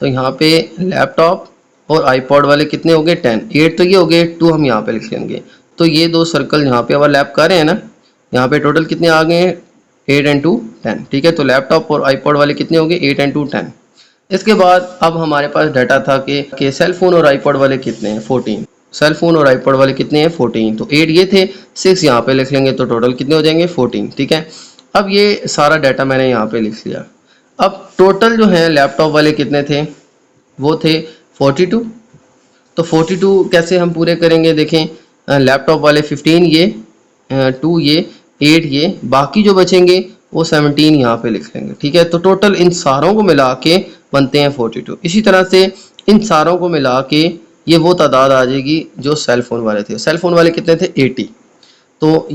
तो यहाँ पे लैपटॉप और आईपॉड वाले कितने हो गए? 10। 8 तो ये हो गए, 2 हम यहाँ पे लिख लेंगे। तो ये दो सर्कल यहाँ पे ओवरलैप कर रहे हैं ना, यहाँ पे टोटल कितने आ गए हैं? 8 and 2 10। ठीक है, तो लैपटॉप और आईपॉड वाले कितने हो गए? 8 and 2 10। इसके बाद अब हमारे पास डाटा था कि सेल फोन और आईपॉड वाले कितने हैं? 14। सेल फोन और आईपॉड वाले कितने हैं? 14। तो 8 ये थे, 6 यहाँ पे लिख लेंगे, तो टोटल कितने हो जाएंगे? 14। ठीक है, अब ये सारा डाटा मैंने यहाँ पे लिख लिया। अब टोटल जो है लैपटॉप वाले कितने थे? वो थे 42। तो 42 कैसे हम पूरे करेंगे? देखें, लैपटॉप वाले 15 ये, 2 ये, 8 ये, बाकी जो बचेंगे वो 17 यहाँ पे लिख लेंगे। ठीक है, तो टोटल इन सारों को मिला के बनते हैं 42। इसी तरह से इन सारों को मिला के ये वो तादाद आ जाएगी जो सेल फोन वाले थे। सेल फोन वाले कितने थे? 80। तो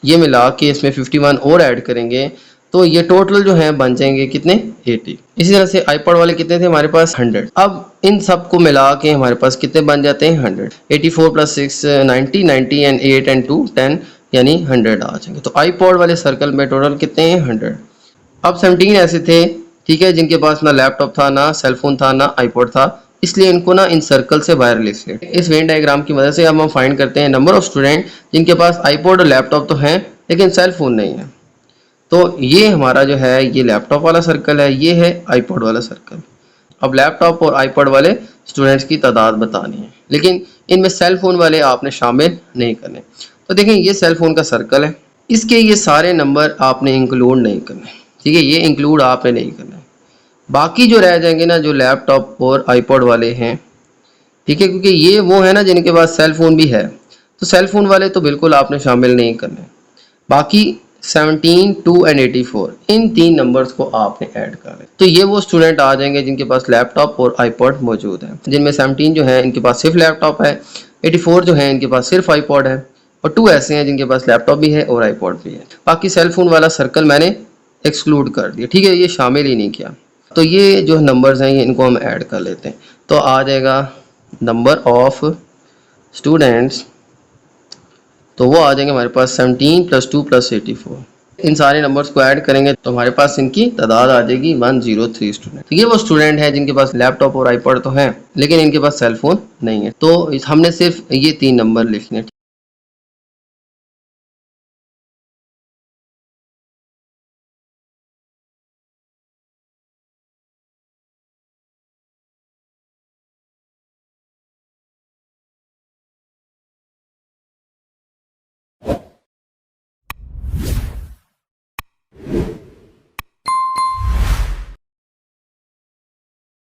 ये मिला के इसमें 51 और ऐड करेंगे तो ये टोटल जो है बन जाएंगे कितने? 80। इसी तरह से आईपॉड वाले कितने थे हमारे पास? 100। अब इन सब को मिला के हमारे पास कितने बन जाते हैं? 100। 84 + 6 90, 90 and 8 and 2 10, यानी 100 आ जाएंगे। तो आईपॉड वाले सर्कल में टोटल कितने हैं? 100। अब 17 ऐसे थे, ठीक है, जिनके पास ना लैपटॉप था, ना सेलफोन था, ना आईपॉड था, इसलिए इनको ना इन सर्कल से बाहर लिख लें। इस वेन डायग्राम की मदद से हम फाइंड करते हैं नंबर ऑफ स्टूडेंट जिनके पास आईपॉड और लैपटॉप तो हैं लेकिन सेल फोन नहीं है। तो ये हमारा जो है ये लैपटॉप वाला सर्कल है, ये है आईपॉड वाला सर्कल। अब लैपटॉप और आईपॉड वाले स्टूडेंट्स की तादाद बतानी है, लेकिन इनमें सेल फोन वाले आपने शामिल नहीं करने। तो देखें, ये सेल फोन का सर्कल है, इसके ये सारे नंबर आपने इंक्लूड नहीं करने। ठीक है, ये इंक्लूड आपने नहीं करना। बाकी जो रह जाएंगे ना, जो लैपटॉप और आईपॉड वाले हैं, ठीक है, क्योंकि ये वो है ना जिनके पास सेल फोन भी है, तो सेल फोन वाले तो बिल्कुल आपने शामिल नहीं करने। बाकी 17, 2 and 84, इन 3 नंबर्स को आपने ऐड कर लें तो ये वो स्टूडेंट आ जाएंगे जिनके पास लैपटॉप और आईपॉड मौजूद है, जिनमें 17 जो है इनके पास सिर्फ लैपटॉप है, 84 जो है इनके पास सिर्फ आईपॉड है, और 2 ऐसे हैं जिनके पास लैपटॉप भी है और आईपॉड भी है। बाकी सेल फोन वाला सर्कल मैंने एक्सक्लूड कर दिया। ठीक है, ये शामिल ही नहीं किया। तो ये जो नंबर्स हैं ये इनको हम ऐड कर लेते हैं, तो आ जाएगा नंबर ऑफ स्टूडेंट्स, तो वो आ जाएंगे हमारे पास 17 + 2 + 84। इन सारे नंबर्स को ऐड करेंगे तो हमारे पास इनकी तादाद आ जाएगी 103 स्टूडेंट। तो ये वो स्टूडेंट है जिनके पास लैपटॉप और आईपॉड तो हैं लेकिन इनके पास सेल फोन नहीं है। तो हमने सिर्फ ये 3 नंबर लिखने।